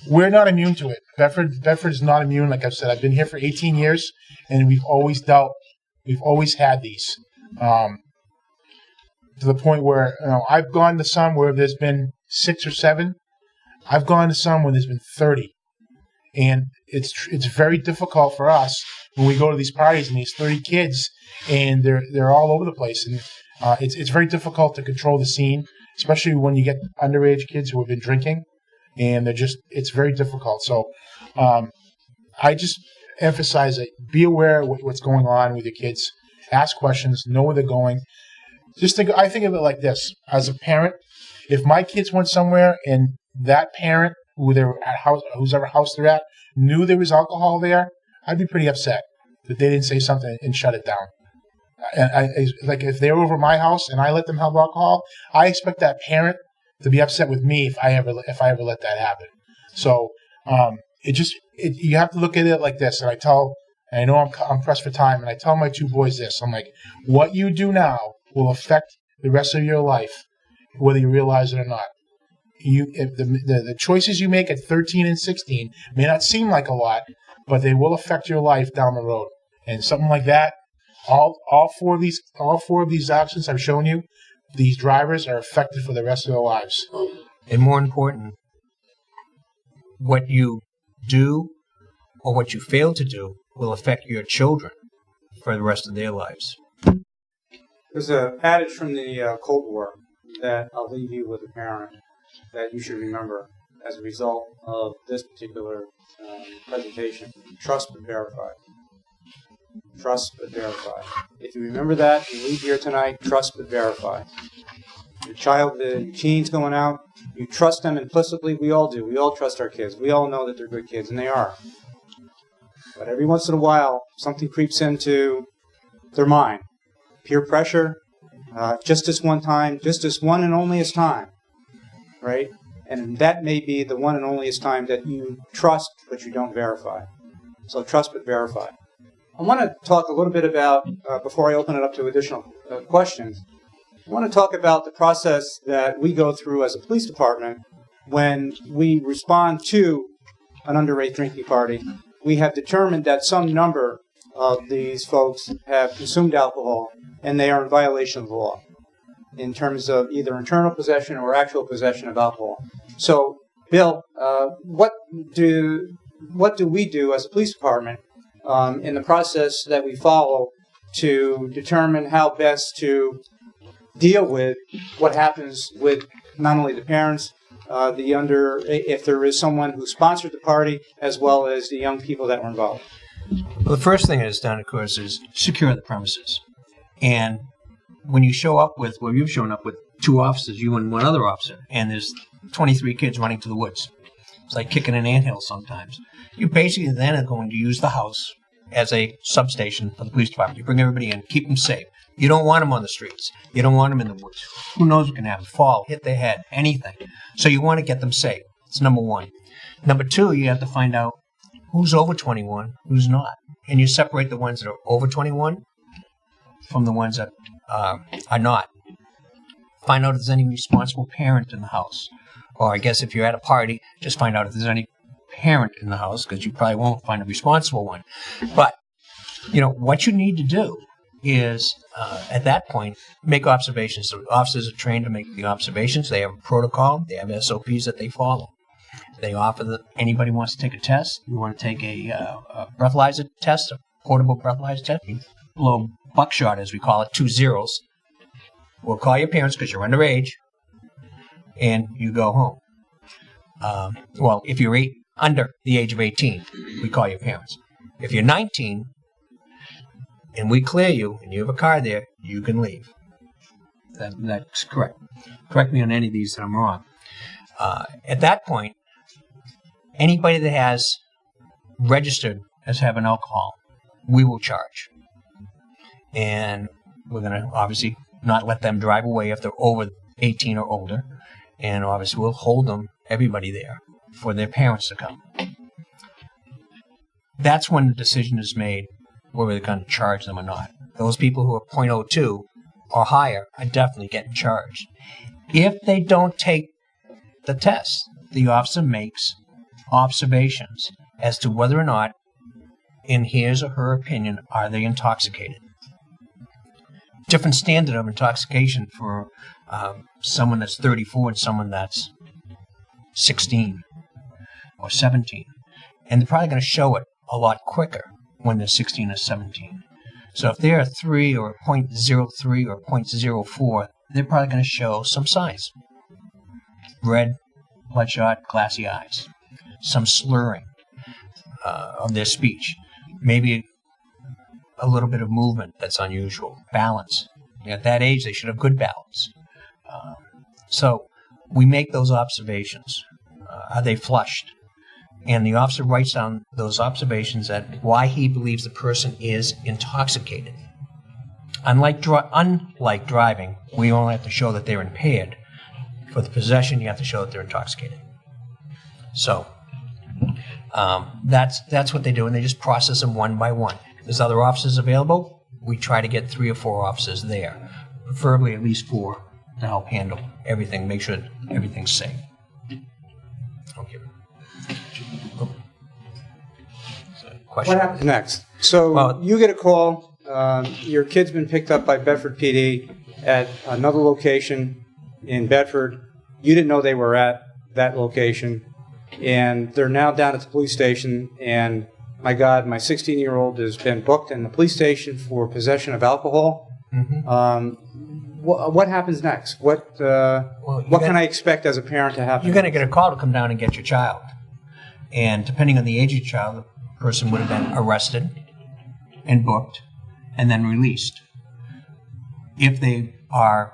We're not immune to it. Bedford is not immune. Like I've said, I've been here for 18 years, and we've always had these. To the point where I've gone to some where there's been 6 or 7. I've gone to some where there's been 30, and it's very difficult for us when we go to these parties and these 30 kids, and they're all over the place, and it's very difficult to control the scene, especially when you get underage kids who have been drinking, and it's very difficult. So I just emphasize that be aware of what's going on with your kids, ask questions, know where they're going. I think of it like this: as a parent, if my kids went somewhere and that parent, whoever house they're at, knew there was alcohol there, I'd be pretty upset that they didn't say something and shut it down. And like if they were over my house and I let them have alcohol, I expect that parent to be upset with me if I ever let that happen. So you have to look at it like this. And I know I'm pressed for time, and I tell my 2 boys this. I'm like, what you do now will affect the rest of your life, whether you realize it or not. The choices you make at 13 and 16 may not seem like a lot, but they will affect your life down the road. And something like that, all 4 of these actions I've shown you, these drivers are affected for the rest of their lives. And more important, what you do or what you fail to do will affect your children for the rest of their lives. There's an adage from the Cold War that I'll leave you with a parent that you should remember as a result of this particular presentation. Trust but verify. Trust but verify. If you remember that, you leave here tonight, trust but verify. Your child, the teen's going out, you trust them implicitly. We all do. We all trust our kids. We all know that they're good kids, and they are. But every once in a while, something creeps into their mind. Peer pressure, just this one time, just this one and onlyest time, right? And that may be the one and onlyest time that you trust, but you don't verify. So trust but verify. I want to talk a little bit about, before I open it up to additional questions, I want to talk about the process that we go through as a police department when we respond to an underage drinking party. We have determined that some number of these folks have consumed alcohol and they are in violation of the law in terms of either internal possession or actual possession of alcohol. So, Bill, what do we do as a police department in the process that we follow to determine how best to deal with what happens with not only the parents, if there is someone who sponsored the party, as well as the young people that were involved? Well, the first thing that is done, of course, is secure the premises. And when you show up with, well, you've shown up with 2 officers, you and one other officer, and there's 23 kids running to the woods. It's like kicking an anthill sometimes. You basically then are going to use the house as a substation for the police department. You bring everybody in, keep them safe. You don't want them on the streets. You don't want them in the woods. Who knows what can happen? Fall, hit their head, anything. So you want to get them safe. That's number one. Number two, you have to find out who's over 21, who's not. And you separate the ones that are over 21 from the ones that are not. Find out if there's any responsible parent in the house. Or I guess if you're at a party, just find out if there's any parent in the house, because you probably won't find a responsible one. But, you know, what you need to do is, at that point, make observations. So officers are trained to make the observations. They have a protocol. They have SOPs that they follow. They offer that anybody wants to take a test. You want to take a breathalyzer test, a portable breathalyzer test. You blow buckshot, as we call it, 2 zeros. We'll call your parents because you're underage, and you go home. Well, if you're under the age of 18, we call your parents. If you're 19 and we clear you and you have a car there, you can leave. That's correct. Correct me on any of these that I'm wrong. At that point, anybody that has registered as having alcohol, we will charge. And we're going to obviously not let them drive away if they're over 18 or older. And obviously we'll hold them, everybody there, for their parents to come. That's when the decision is made whether they're going to charge them or not. Those people who are .02 or higher are definitely getting charged. If they don't take the test, the officer makes observations as to whether or not, in his or her opinion, are they intoxicated. Different standard of intoxication for someone that's 34 and someone that's 16 or 17. And they're probably going to show it a lot quicker when they're 16 or 17. So if they're a 3 or a .03 or 0.04, they're probably going to show some signs. Red, bloodshot, glassy eyes. Some slurring of their speech. Maybe a little bit of movement that's unusual. Balance. At that age, they should have good balance. So we make those observations. Are they flushed? And the officer writes down those observations at why he believes the person is intoxicated. Unlike driving, we only have to show that they're impaired. For the possession, you have to show that they're intoxicated. So that's what they do, and they just process them one by one. If there's other officers available, we try to get 3 or 4 officers there, preferably at least 4, to help handle everything, make sure everything's safe. Okay. What happens next? So you get a call. Your kid's been picked up by Bedford PD at another location in Bedford. You didn't know they were at that location. And they're now down at the police station. And my God, my 16-year-old has been booked in the police station for possession of alcohol. Mm-hmm. What happens next? What can I expect as a parent to happen? You're going to get a call to come down and get your child. And depending on the age of your child, the person would have been arrested and booked and then released. If they are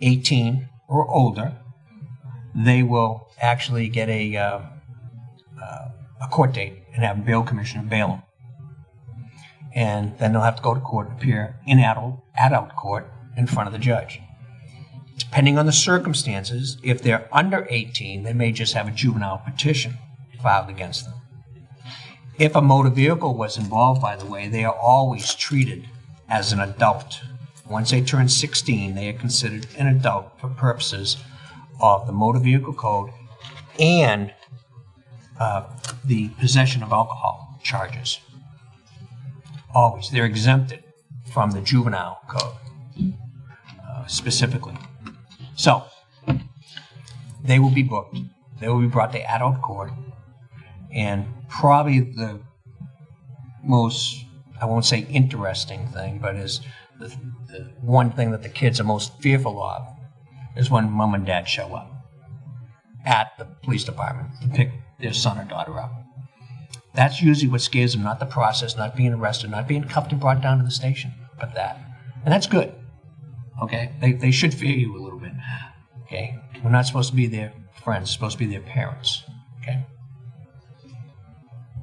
18 or older, they will actually get a court date and have a bail commissioner bail them. And then they'll have to go to court and appear in adult court in front of the judge. Depending on the circumstances, if they're under 18, they may just have a juvenile petition filed against them. If a motor vehicle was involved, by the way, they are always treated as an adult. Once they turn 16, they are considered an adult for purposes of the Motor Vehicle Code and the possession of alcohol charges. Always. They're exempted from the juvenile code, specifically. So, they will be booked. They will be brought to adult court. And probably the most, I won't say interesting thing, but is the one thing that the kids are most fearful of is when mom and dad show up at the police department to pick their son or daughter up. That's usually what scares them, not the process, not being arrested, not being cuffed and brought down to the station, but that. And that's good, okay? They should fear you a little bit, okay? We're not supposed to be their friends, we're supposed to be their parents, okay?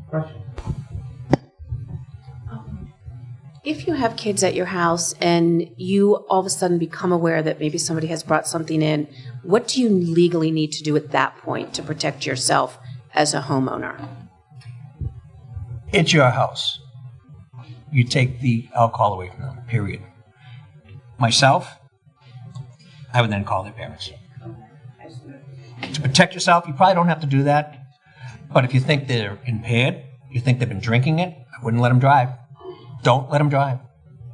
Question. If you have kids at your house and you all of a sudden become aware that maybe somebody has brought something in, what do you legally need to do at that point to protect yourself as a homeowner? It's your house. You take the alcohol away from them, period. Myself, I would then call their parents. To protect yourself, you probably don't have to do that. But if you think they're impaired, you think they've been drinking it, I wouldn't let them drive. Don't let them drive.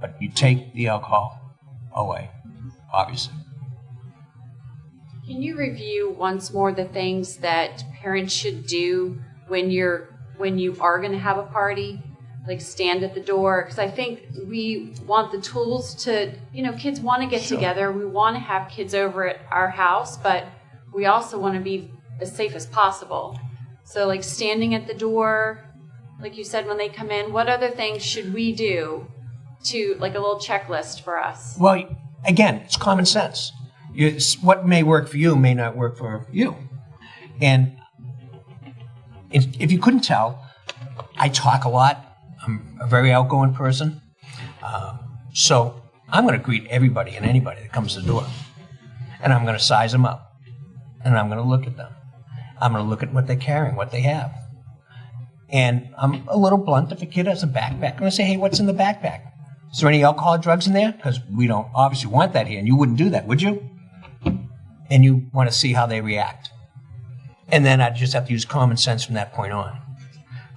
But you take the alcohol away, obviously. Can you review once more the things that parents should do when you are going to have a party? Like stand at the door? Because I think we want the tools to, kids want to get together. We want to have kids over at our house, but we also want to be as safe as possible. So like standing at the door, like you said, when they come in, what other things should we do to, like a little checklist for us? Well, again, it's common sense. What may work for you may not work for you. And if you couldn't tell, I talk a lot. I'm a very outgoing person. So I'm going to greet everybody and anybody that comes to the door. And I'm going to size them up. And I'm going to look at them. I'm going to look at what they're carrying, what they have. And I'm a little blunt. If a kid has a backpack, I'm going to say, hey, what's in the backpack? Is there any alcohol or drugs in there? Because we don't obviously want that here. And you wouldn't do that, would you? And you want to see how they react. And then I just have to use common sense from that point on.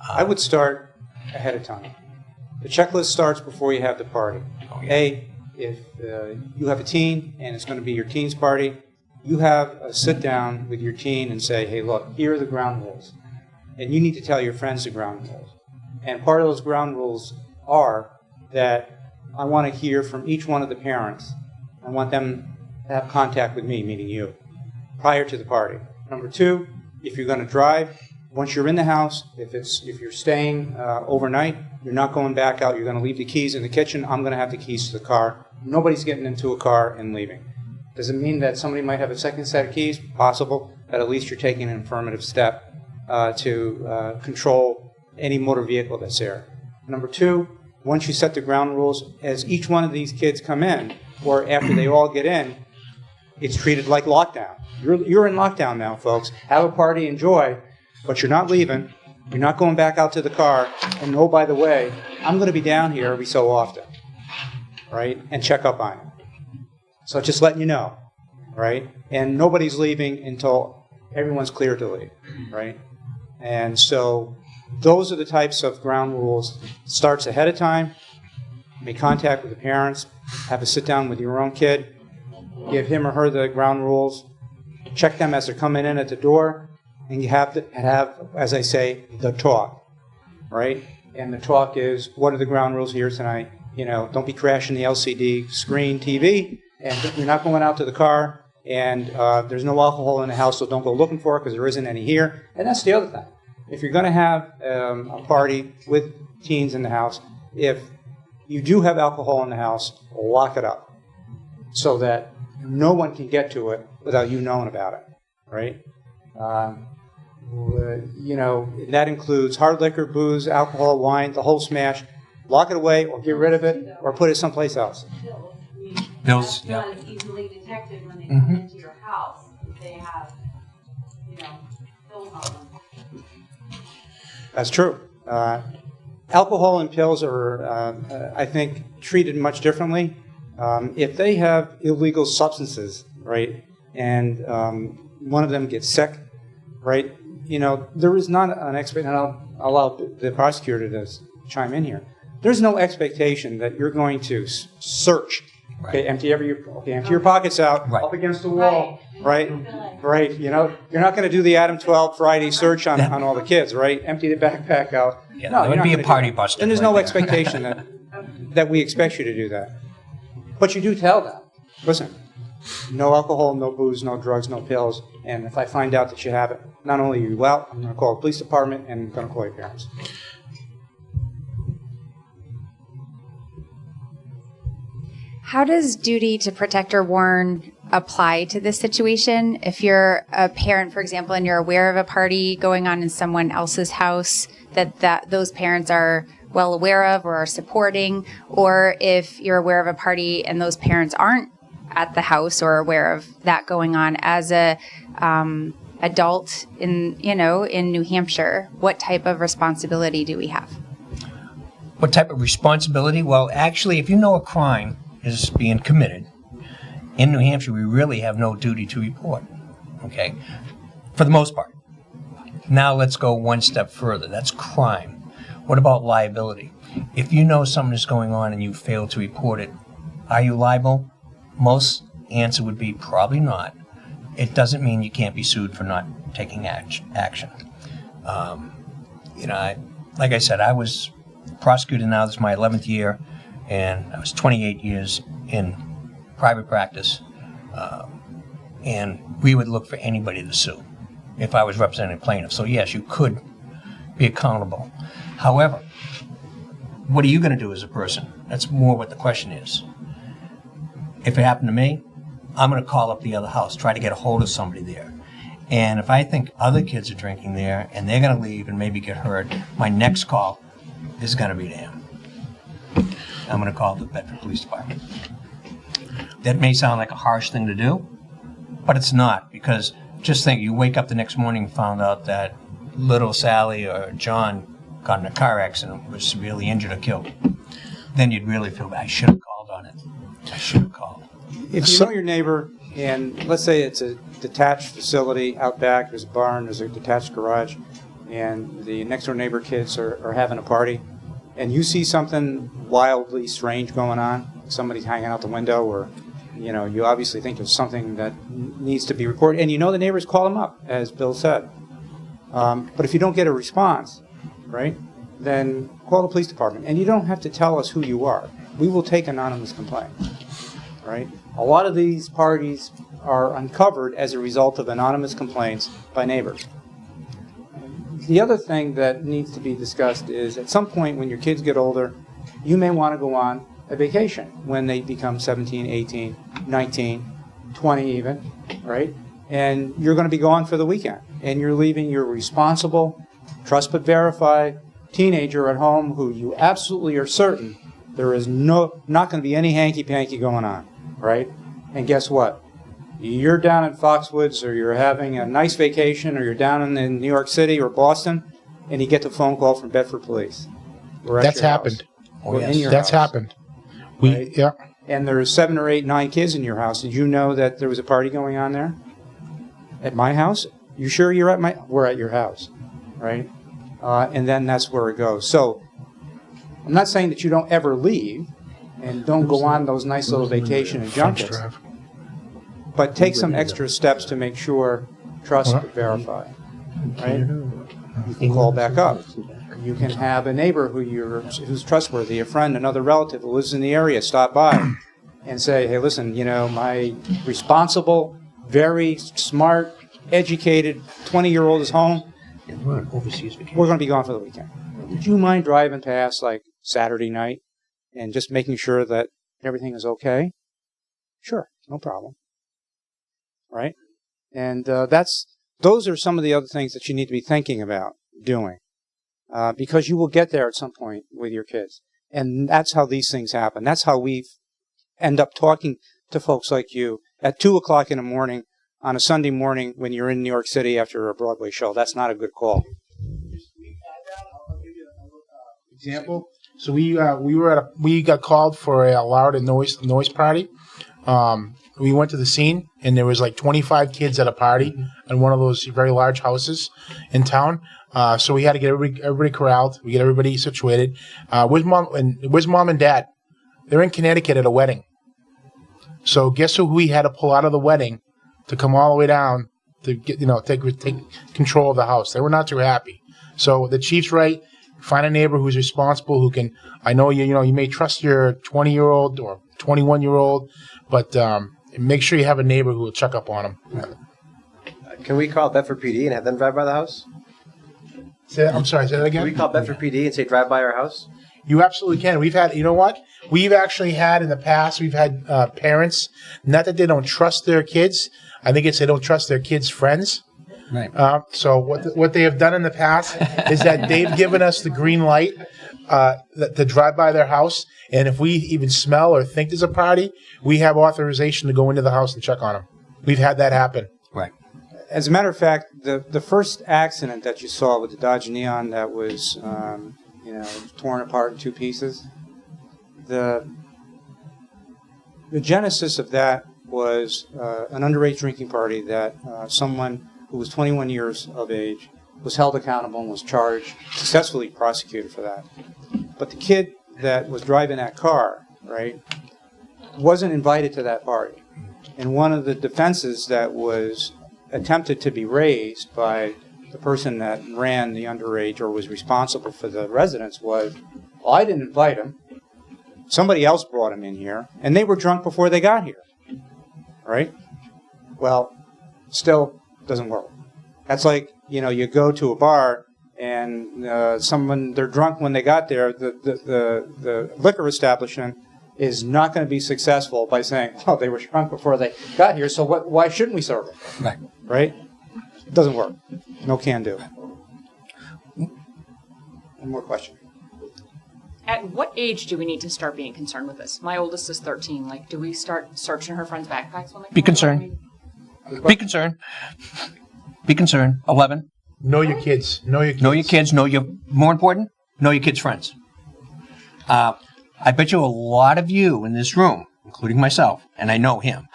I would start ahead of time. The checklist starts before you have the party. A, if you have a teen and it's going to be your teen's party, you have a sit down with your teen and say, hey, look, here are the ground rules. And you need to tell your friends the ground rules. And part of those ground rules are that I want to hear from each one of the parents. I want them to have contact with me, meaning you, prior to the party. Number two, if you're going to drive, once you're in the house, if you're staying overnight, you're not going back out. You're going to leave the keys in the kitchen. I'm going to have the keys to the car. Nobody's getting into a car and leaving. Does it mean that somebody might have a second set of keys? Possible. But at least you're taking an affirmative step to control any motor vehicle that's there. Number two, once you set the ground rules, as each one of these kids come in, or after they all get in, it's treated like lockdown. You're in lockdown now, folks. Have a party, enjoy, but you're not leaving. You're not going back out to the car. And oh, by the way, I'm going to be down here every so often, right? And check up on you. So just letting you know, right? And nobody's leaving until everyone's clear to leave, right? And so those are the types of ground rules. Starts ahead of time. Make contact with the parents. Have a sit down with your own kid. Give him or her the ground rules. Check them as they're coming in at the door. And you have to have, as I say, the talk, right? And the talk is, what are the ground rules here tonight? Don't be crashing the LCD screen TV. And you're not going out to the car. And there's no alcohol in the house, so don't go looking for it because there isn't any here. And that's the other thing. If you're going to have a party with teens in the house, if you do have alcohol in the house, lock it up so that no one can get to it without you knowing about it, right? You know, that includes hard liquor, booze, alcohol, wine, the whole smash. Lock it away or get rid of it or put it someplace else. Bills, That's not as easily detected when they come into your house. If they have, you know, pills on them. That's true. Alcohol and pills are, I think, treated much differently. If they have illegal substances, right, and one of them gets sick, right, you know, there is not an expectation, and I'll allow the prosecutor to chime in here. There's no expectation that you're going to search. Okay, empty your pockets out, up against the wall, right? You know, you're not going to do the Adam 12 Friday search on all the kids, right? Empty the backpack out. Yeah, no, that would be a party buster. And there's no expectation that we expect you to do that. But you do tell them, listen, no alcohol, no booze, no drugs, no pills. And if I find out that you have it, not only are you out, I'm going to call the police department and I'm going to call your parents. How does duty to protect or warn apply to this situation? If you're a parent, for example, and you're aware of a party going on in someone else's house that those parents are well aware of or are supporting, or if you're aware of a party and those parents aren't at the house or aware of that going on as a adult in New Hampshire, what type of responsibility do we have? What type of responsibility? Well, actually, if you know a crime is being committed, in New Hampshire, we really have no duty to report, okay, for the most part. Now let's go one step further. That's crime. What about liability? If you know something is going on and you fail to report it, are you liable? Most answer would be probably not. It doesn't mean you can't be sued for not taking action. Like I said, I was prosecuted now. This is my 11th year. And I was 28 years in private practice, and we would look for anybody to sue if I was representing a plaintiff. So yes, you could be accountable. However, what are you going to do as a person? That's more what the question is. If it happened to me, I'm going to call up the other house, try to get a hold of somebody there. And if I think other kids are drinking there and they're going to leave and maybe get hurt, my next call is going to be to him. I'm going to call the Bedford Police Department. That may sound like a harsh thing to do, but it's not, because just think, you wake up the next morning and found out that little Sally or John got in a car accident, was severely injured or killed. Then you'd really feel bad. I should have called on it. I should have called. If you know your neighbor, and let's say it's a detached facility out back, there's a barn, there's a detached garage, and the next door neighbor kids are having a party, and you see something wildly strange going on, somebody's hanging out the window, or you obviously think there's something that needs to be reported, and you know the neighbors, call them up, as Bill said. But if you don't get a response, right, then call the police department. And you don't have to tell us who you are. We will take anonymous complaints, right? A lot of these parties are uncovered as a result of anonymous complaints by neighbors. The other thing that needs to be discussed is at some point when your kids get older, you may want to go on a vacation when they become 17, 18, 19, 20 even, right? And you're going to be gone for the weekend. And you're leaving your responsible, trust but verify teenager at home who you absolutely are certain there is not going to be any hanky-panky going on, right? And guess what? You're down in Foxwoods, or you're having a nice vacation, or you're down in New York City or Boston, and you get the phone call from Bedford Police. That's happened. Oh, yes. That's happened. Yeah. And there's 7 or 8, 9 kids in your house. Did you know that there was a party going on there? At my house? You sure you're at my? We're at your house, right? And then that's where it goes. So I'm not saying that you don't ever leave and don't go on those nice little vacation and junkets, but take some extra steps to make sure, trust but verify, right? You can call back up. You can have a neighbor who's trustworthy, a friend, another relative who lives in the area, stop by and say, hey, listen, my responsible, very smart, educated 20-year-old is home. We're on overseas vacation. We're going to be gone for the weekend. Would you mind driving past, Saturday night and just making sure that everything is okay, sure, no problem. Right? And those are some of the other things that you need to be thinking about doing, because you will get there at some point with your kids. And that's how these things happen. That's how we end up talking to folks like you at 2 o'clock in the morning on a Sunday morning when you're in New York City after a Broadway show. That's not a good call. Example. So we got called for a loud and noise party. We went to the scene, and there was like 25 kids at a party in one of those very large houses in town. So we had to get everybody corralled. We get everybody situated. Where's mom and dad? They're in Connecticut at a wedding. So guess who we had to pull out of the wedding to come all the way down to get, take control of the house. They were not too happy. So the chief's right. Find a neighbor who's responsible, who can. I know you may trust your 20-year-old or 21-year-old, but make sure you have a neighbor who will check up on them. Can we call Bedford PD and have them drive by the house? I'm sorry, say that again? Can we call Bedford PD and say drive by our house? You absolutely can. We've had, We've actually had in the past, we've had parents, not that they don't trust their kids, I think it's they don't trust their kids' friends. Right. So what they have done in the past is that they've given us the green light to drive by their house, and if we even smell or think there's a party, we have authorization to go into the house and check on them. We've had that happen. Right. As a matter of fact, the first accident that you saw with the Dodge Neon that was torn apart in 2 pieces, the genesis of that was an underage drinking party that someone who was 21 years of age was held accountable and was charged, successfully prosecuted for that. But the kid that was driving that car, right, wasn't invited to that party. And one of the defenses that was attempted to be raised by the person that ran the underage or was responsible for the residents was, well, I didn't invite him. Somebody else brought him in here, and they were drunk before they got here. Right? Well, still doesn't work. That's like, you go to a bar and they're drunk when they got there. The liquor establishment is not going to be successful by saying, oh, they were drunk before they got here, so why shouldn't we serve them? Right. Right? It doesn't work. No can do. One more question. At what age do we need to start being concerned with this? My oldest is 13. Like, do we start searching her friends' backpacks when they Be concerned. Be concerned. Be concerned. 11. Know your kids. Know your kids. More important, know your kids' friends. I bet you a lot of you in this room, including myself, and I know him,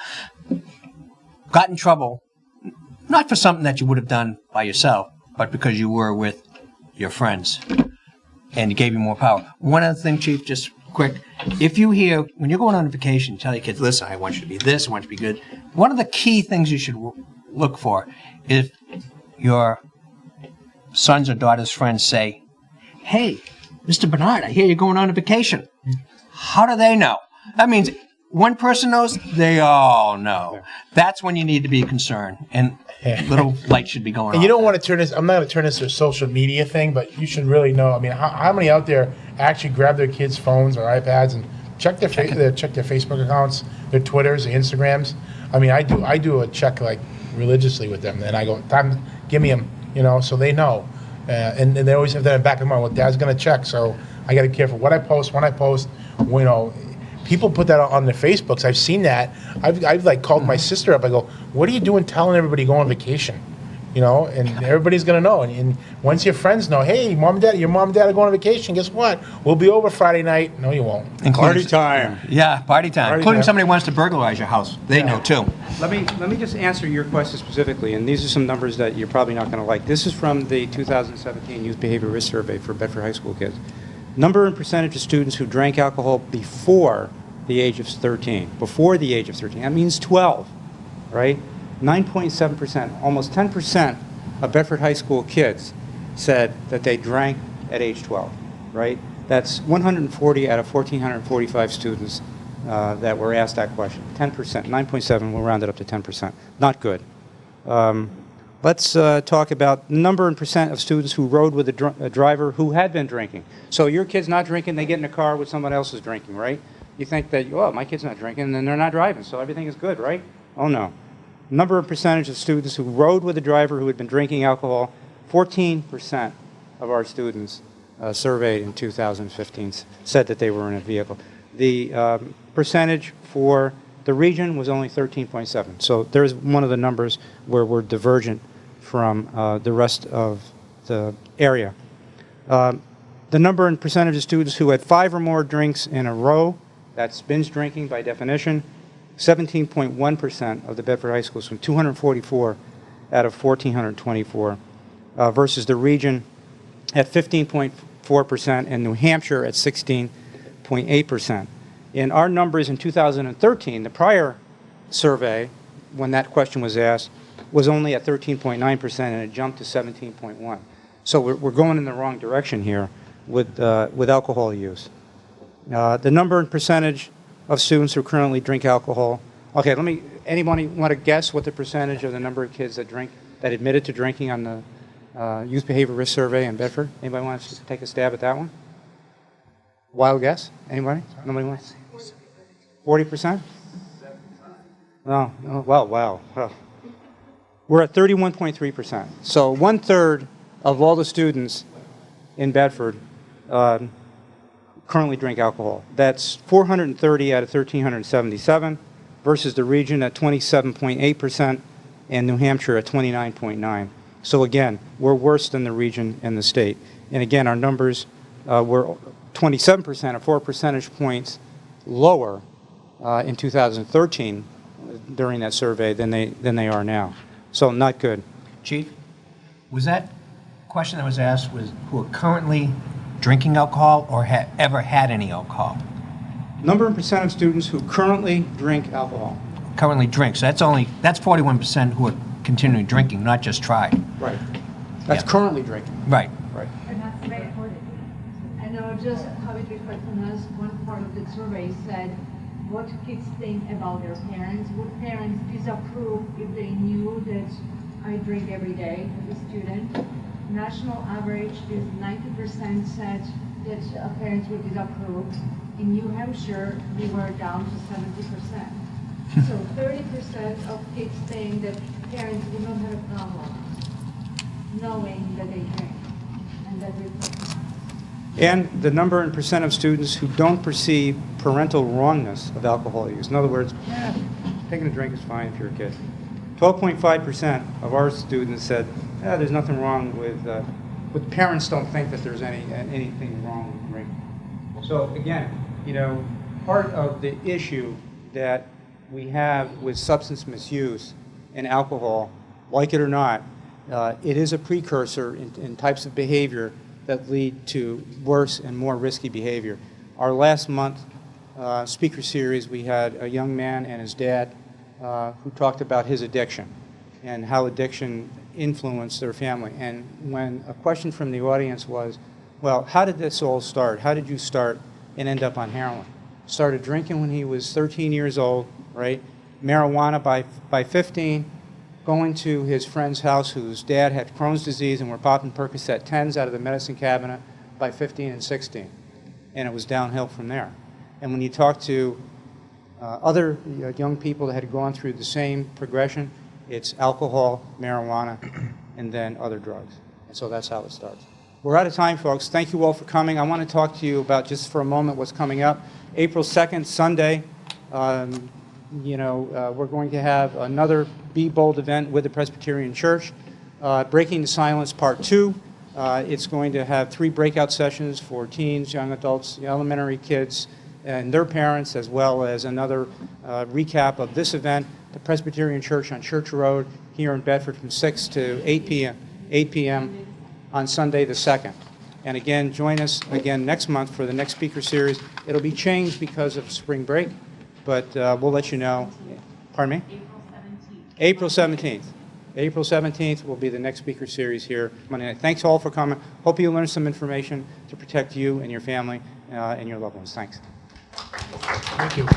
got in trouble, not for something that you would have done by yourself, but because you were with your friends. And it gave you more power. One other thing, Chief, just quick. If you hear, when you're going on a vacation, tell your kids, listen, I want you to be this, I want you to be good. One of the key things you should look for is your son's or daughter's friends say, hey, Mr. Bernard, I hear you're going on a vacation. How do they know? That means one person knows, they all know. That's when you need to be concerned. And little light should be going on. And you don't want to turn this, I'm not going to turn this to a social media thing, but you should really know, how many out there actually grab their kids' phones or iPads and check their Facebook accounts, their Twitters, their Instagrams? I do a check like religiously with them, and I go, time, give me them, so they know. And they always have that in the back of my mind, well, Dad's going to check, so I got to be careful what I post, when I post, People put that on their Facebooks. I've seen that. I've like called my sister up. I go, what are you doing telling everybody to go on vacation? And everybody's going to know. And once your friends know, hey, your mom and dad are going on vacation, guess what? We'll be over Friday night. No, you won't. Party time. Yeah, party time. Including somebody who wants to burglarize your house. They know too. Let me just answer your question specifically, and these are some numbers that you're probably not going to like. This is from the 2017 Youth Behavior Risk Survey for Bedford High School kids. Number and percentage of students who drank alcohol before the age of 13. Before the age of 13. That means 12, right? 9.7%, almost 10% of Bedford High School kids said that they drank at age 12, right? That's 140 out of 1,445 students that were asked that question. 10%, 9.7, we'll round it up to 10%. Not good. let's talk about number and percent of students who rode with a driver who had been drinking. So your kid's not drinking, they get in a car with someone else who's drinking, right? You think that, oh, my kid's not drinking, and then they're not driving, so everything is good, right? Oh, no. Number and percentage of students who rode with a driver who had been drinking alcohol, 14% of our students surveyed in 2015 said that they were in a vehicle. The percentage for the region was only 13.7. So there's one of the numbers where we're divergent from the rest of the area. The number and percentage of students who had 5 or more drinks in a row, that's binge drinking by definition, 17.1% of the Bedford High Schools, from 244 out of 1,424, versus the region at 15.4% and New Hampshire at 16.8%. In our numbers in 2013, the prior survey, when that question was asked, was only at 13.9% and it jumped to 17.1%. So we're going in the wrong direction here with alcohol use. The number and percentage of students who currently drink alcohol. Okay, anybody want to guess what the percentage of the number of kids that admitted to drinking on the Youth Behavior Risk Survey in Bedford? Anybody want to take a stab at that one? Wild guess? Anybody? Nobody wants? 40%? Oh, well, wow. Oh. We're at 31.3%. So 1/3 of all the students in Bedford currently drink alcohol. That's 430 out of 1,377 versus the region at 27.8% and New Hampshire at 29.9%. So again, we're worse than the region and the state. And again, our numbers were 27%, or 4 percentage points lower in 2013 during that survey than they are now. So not good. Chief, was that question that was asked was who are currently drinking alcohol or ever had any alcohol? Number and percent of students who currently drink alcohol. Currently drink. So that's 41% who are continuing drinking, not just tried. Right. That's currently drinking. Right. Right. And that's very important. I know just how it reflects on us. One part of the survey said what kids think about their parents. Would parents disapprove if they knew that I drink every day as a student? National average is 90% said that parents would disapprove. In New Hampshire, we were down to 70%. So 30% of kids think that parents would not have a problem knowing that they drink and that they. And the number and percent of students who don't perceive parental wrongness of alcohol use. In other words, taking a drink is fine if you're a kid. 12.5% of our students said, there's nothing wrong with parents don't think that there's anything wrong with drinking. So again, part of the issue that we have with substance misuse and alcohol, like it or not, it is a precursor in types of behavior that lead to worse and more risky behavior. Our last month speaker series, we had a young man and his dad who talked about his addiction and how addiction influenced their family. And when a question from the audience was, well, how did this all start? How did you start and end up on heroin? Started drinking when he was 13 years old, right? Marijuana by 15, going to his friend's house whose dad had Crohn's disease and were popping Percocet 10s out of the medicine cabinet by 15 and 16. And it was downhill from there. And when you talk to other young people that had gone through the same progression, it's alcohol, marijuana, and then other drugs. And so that's how it starts. We're out of time, folks. Thank you all for coming. I want to talk to you about, just for a moment, what's coming up. April 2nd, Sunday, we're going to have another BeBOLD event with the Presbyterian Church. Breaking the Silence Part 2. It's going to have 3 breakout sessions for teens, young adults, elementary kids, and their parents, as well as another recap of this event, the Presbyterian Church on Church Road here in Bedford from 6 to 8 p.m. on Sunday the 2nd. And again, join us again next month for the next speaker series. It'll be changed because of spring break, but we'll let you know. Pardon me? April 17th. April 17th will be the next speaker series here Monday night. Thanks all for coming. Hope you learned some information to protect you and your family and your loved ones. Thanks. Thank you.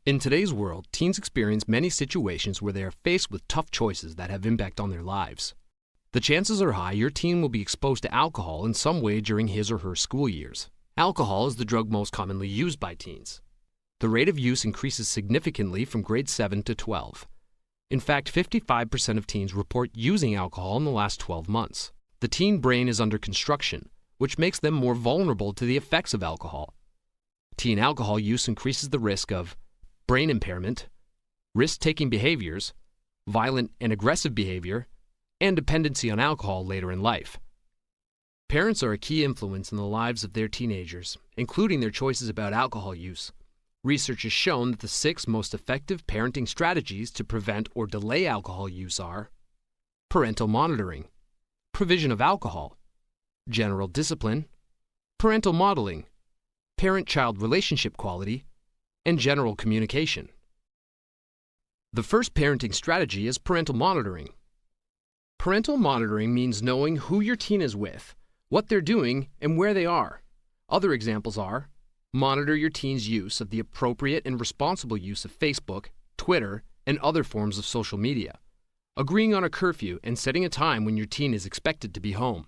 In today's world, teens experience many situations where they are faced with tough choices that have impact on their lives. The chances are high your teen will be exposed to alcohol in some way during his or her school years. Alcohol is the drug most commonly used by teens. The rate of use increases significantly from grade 7 to 12. In fact, 55% of teens report using alcohol in the last 12 months. The teen brain is under construction, which makes them more vulnerable to the effects of alcohol. Teen alcohol use increases the risk of brain impairment, risk-taking behaviors, violent and aggressive behavior, and dependency on alcohol later in life. Parents are a key influence in the lives of their teenagers, including their choices about alcohol use. Research has shown that the 6 most effective parenting strategies to prevent or delay alcohol use are parental monitoring, provision of alcohol, general discipline, parental modeling, parent-child relationship quality, and general communication. The first parenting strategy is parental monitoring. Parental monitoring means knowing who your teen is with, what they're doing, and where they are. Other examples are: monitor your teen's use of the appropriate and responsible use of Facebook, Twitter, and other forms of social media, agreeing on a curfew and setting a time when your teen is expected to be home.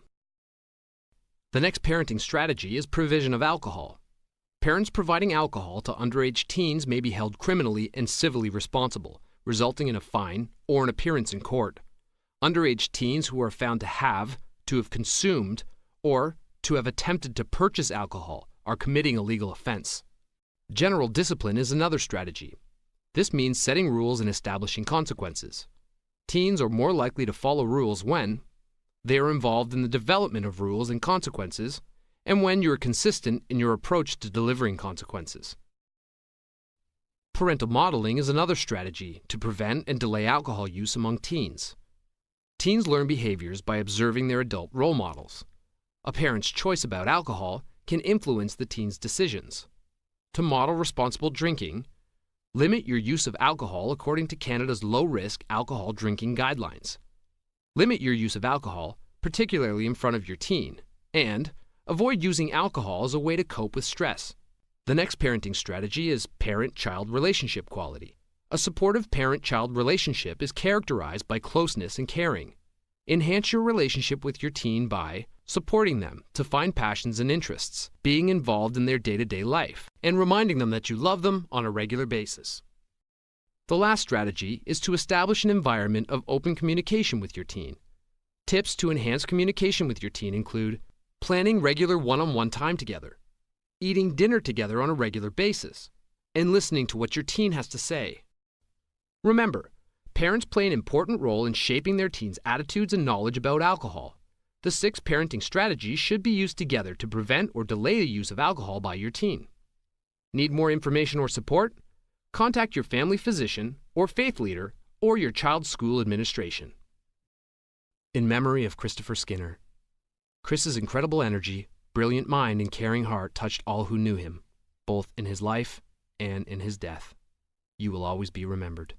The next parenting strategy is provision of alcohol. Parents providing alcohol to underage teens may be held criminally and civilly responsible, resulting in a fine or an appearance in court. Underage teens who are found to have consumed, or to have attempted to purchase alcohol are committing a legal offense. General discipline is another strategy. This means setting rules and establishing consequences. Teens are more likely to follow rules when they are involved in the development of rules and consequences, and when you are consistent in your approach to delivering consequences. Parental modeling is another strategy to prevent and delay alcohol use among teens. Teens learn behaviors by observing their adult role models. A parent's choice about alcohol can influence the teen's decisions. To model responsible drinking, limit your use of alcohol according to Canada's low-risk alcohol drinking guidelines. Limit your use of alcohol, particularly in front of your teen, and avoid using alcohol as a way to cope with stress. The next parenting strategy is parent-child relationship quality. A supportive parent-child relationship is characterized by closeness and caring. Enhance your relationship with your teen by supporting them to find passions and interests, being involved in their day-to-day life, and reminding them that you love them on a regular basis. The last strategy is to establish an environment of open communication with your teen. Tips to enhance communication with your teen include planning regular one-on-one time together, eating dinner together on a regular basis, and listening to what your teen has to say. Remember, parents play an important role in shaping their teens' attitudes and knowledge about alcohol. The 6 parenting strategies should be used together to prevent or delay the use of alcohol by your teen. Need more information or support? Contact your family physician or faith leader or your child's school administration. In memory of Christopher Skinner. Chris's incredible energy, brilliant mind, and caring heart touched all who knew him, both in his life and in his death. You will always be remembered.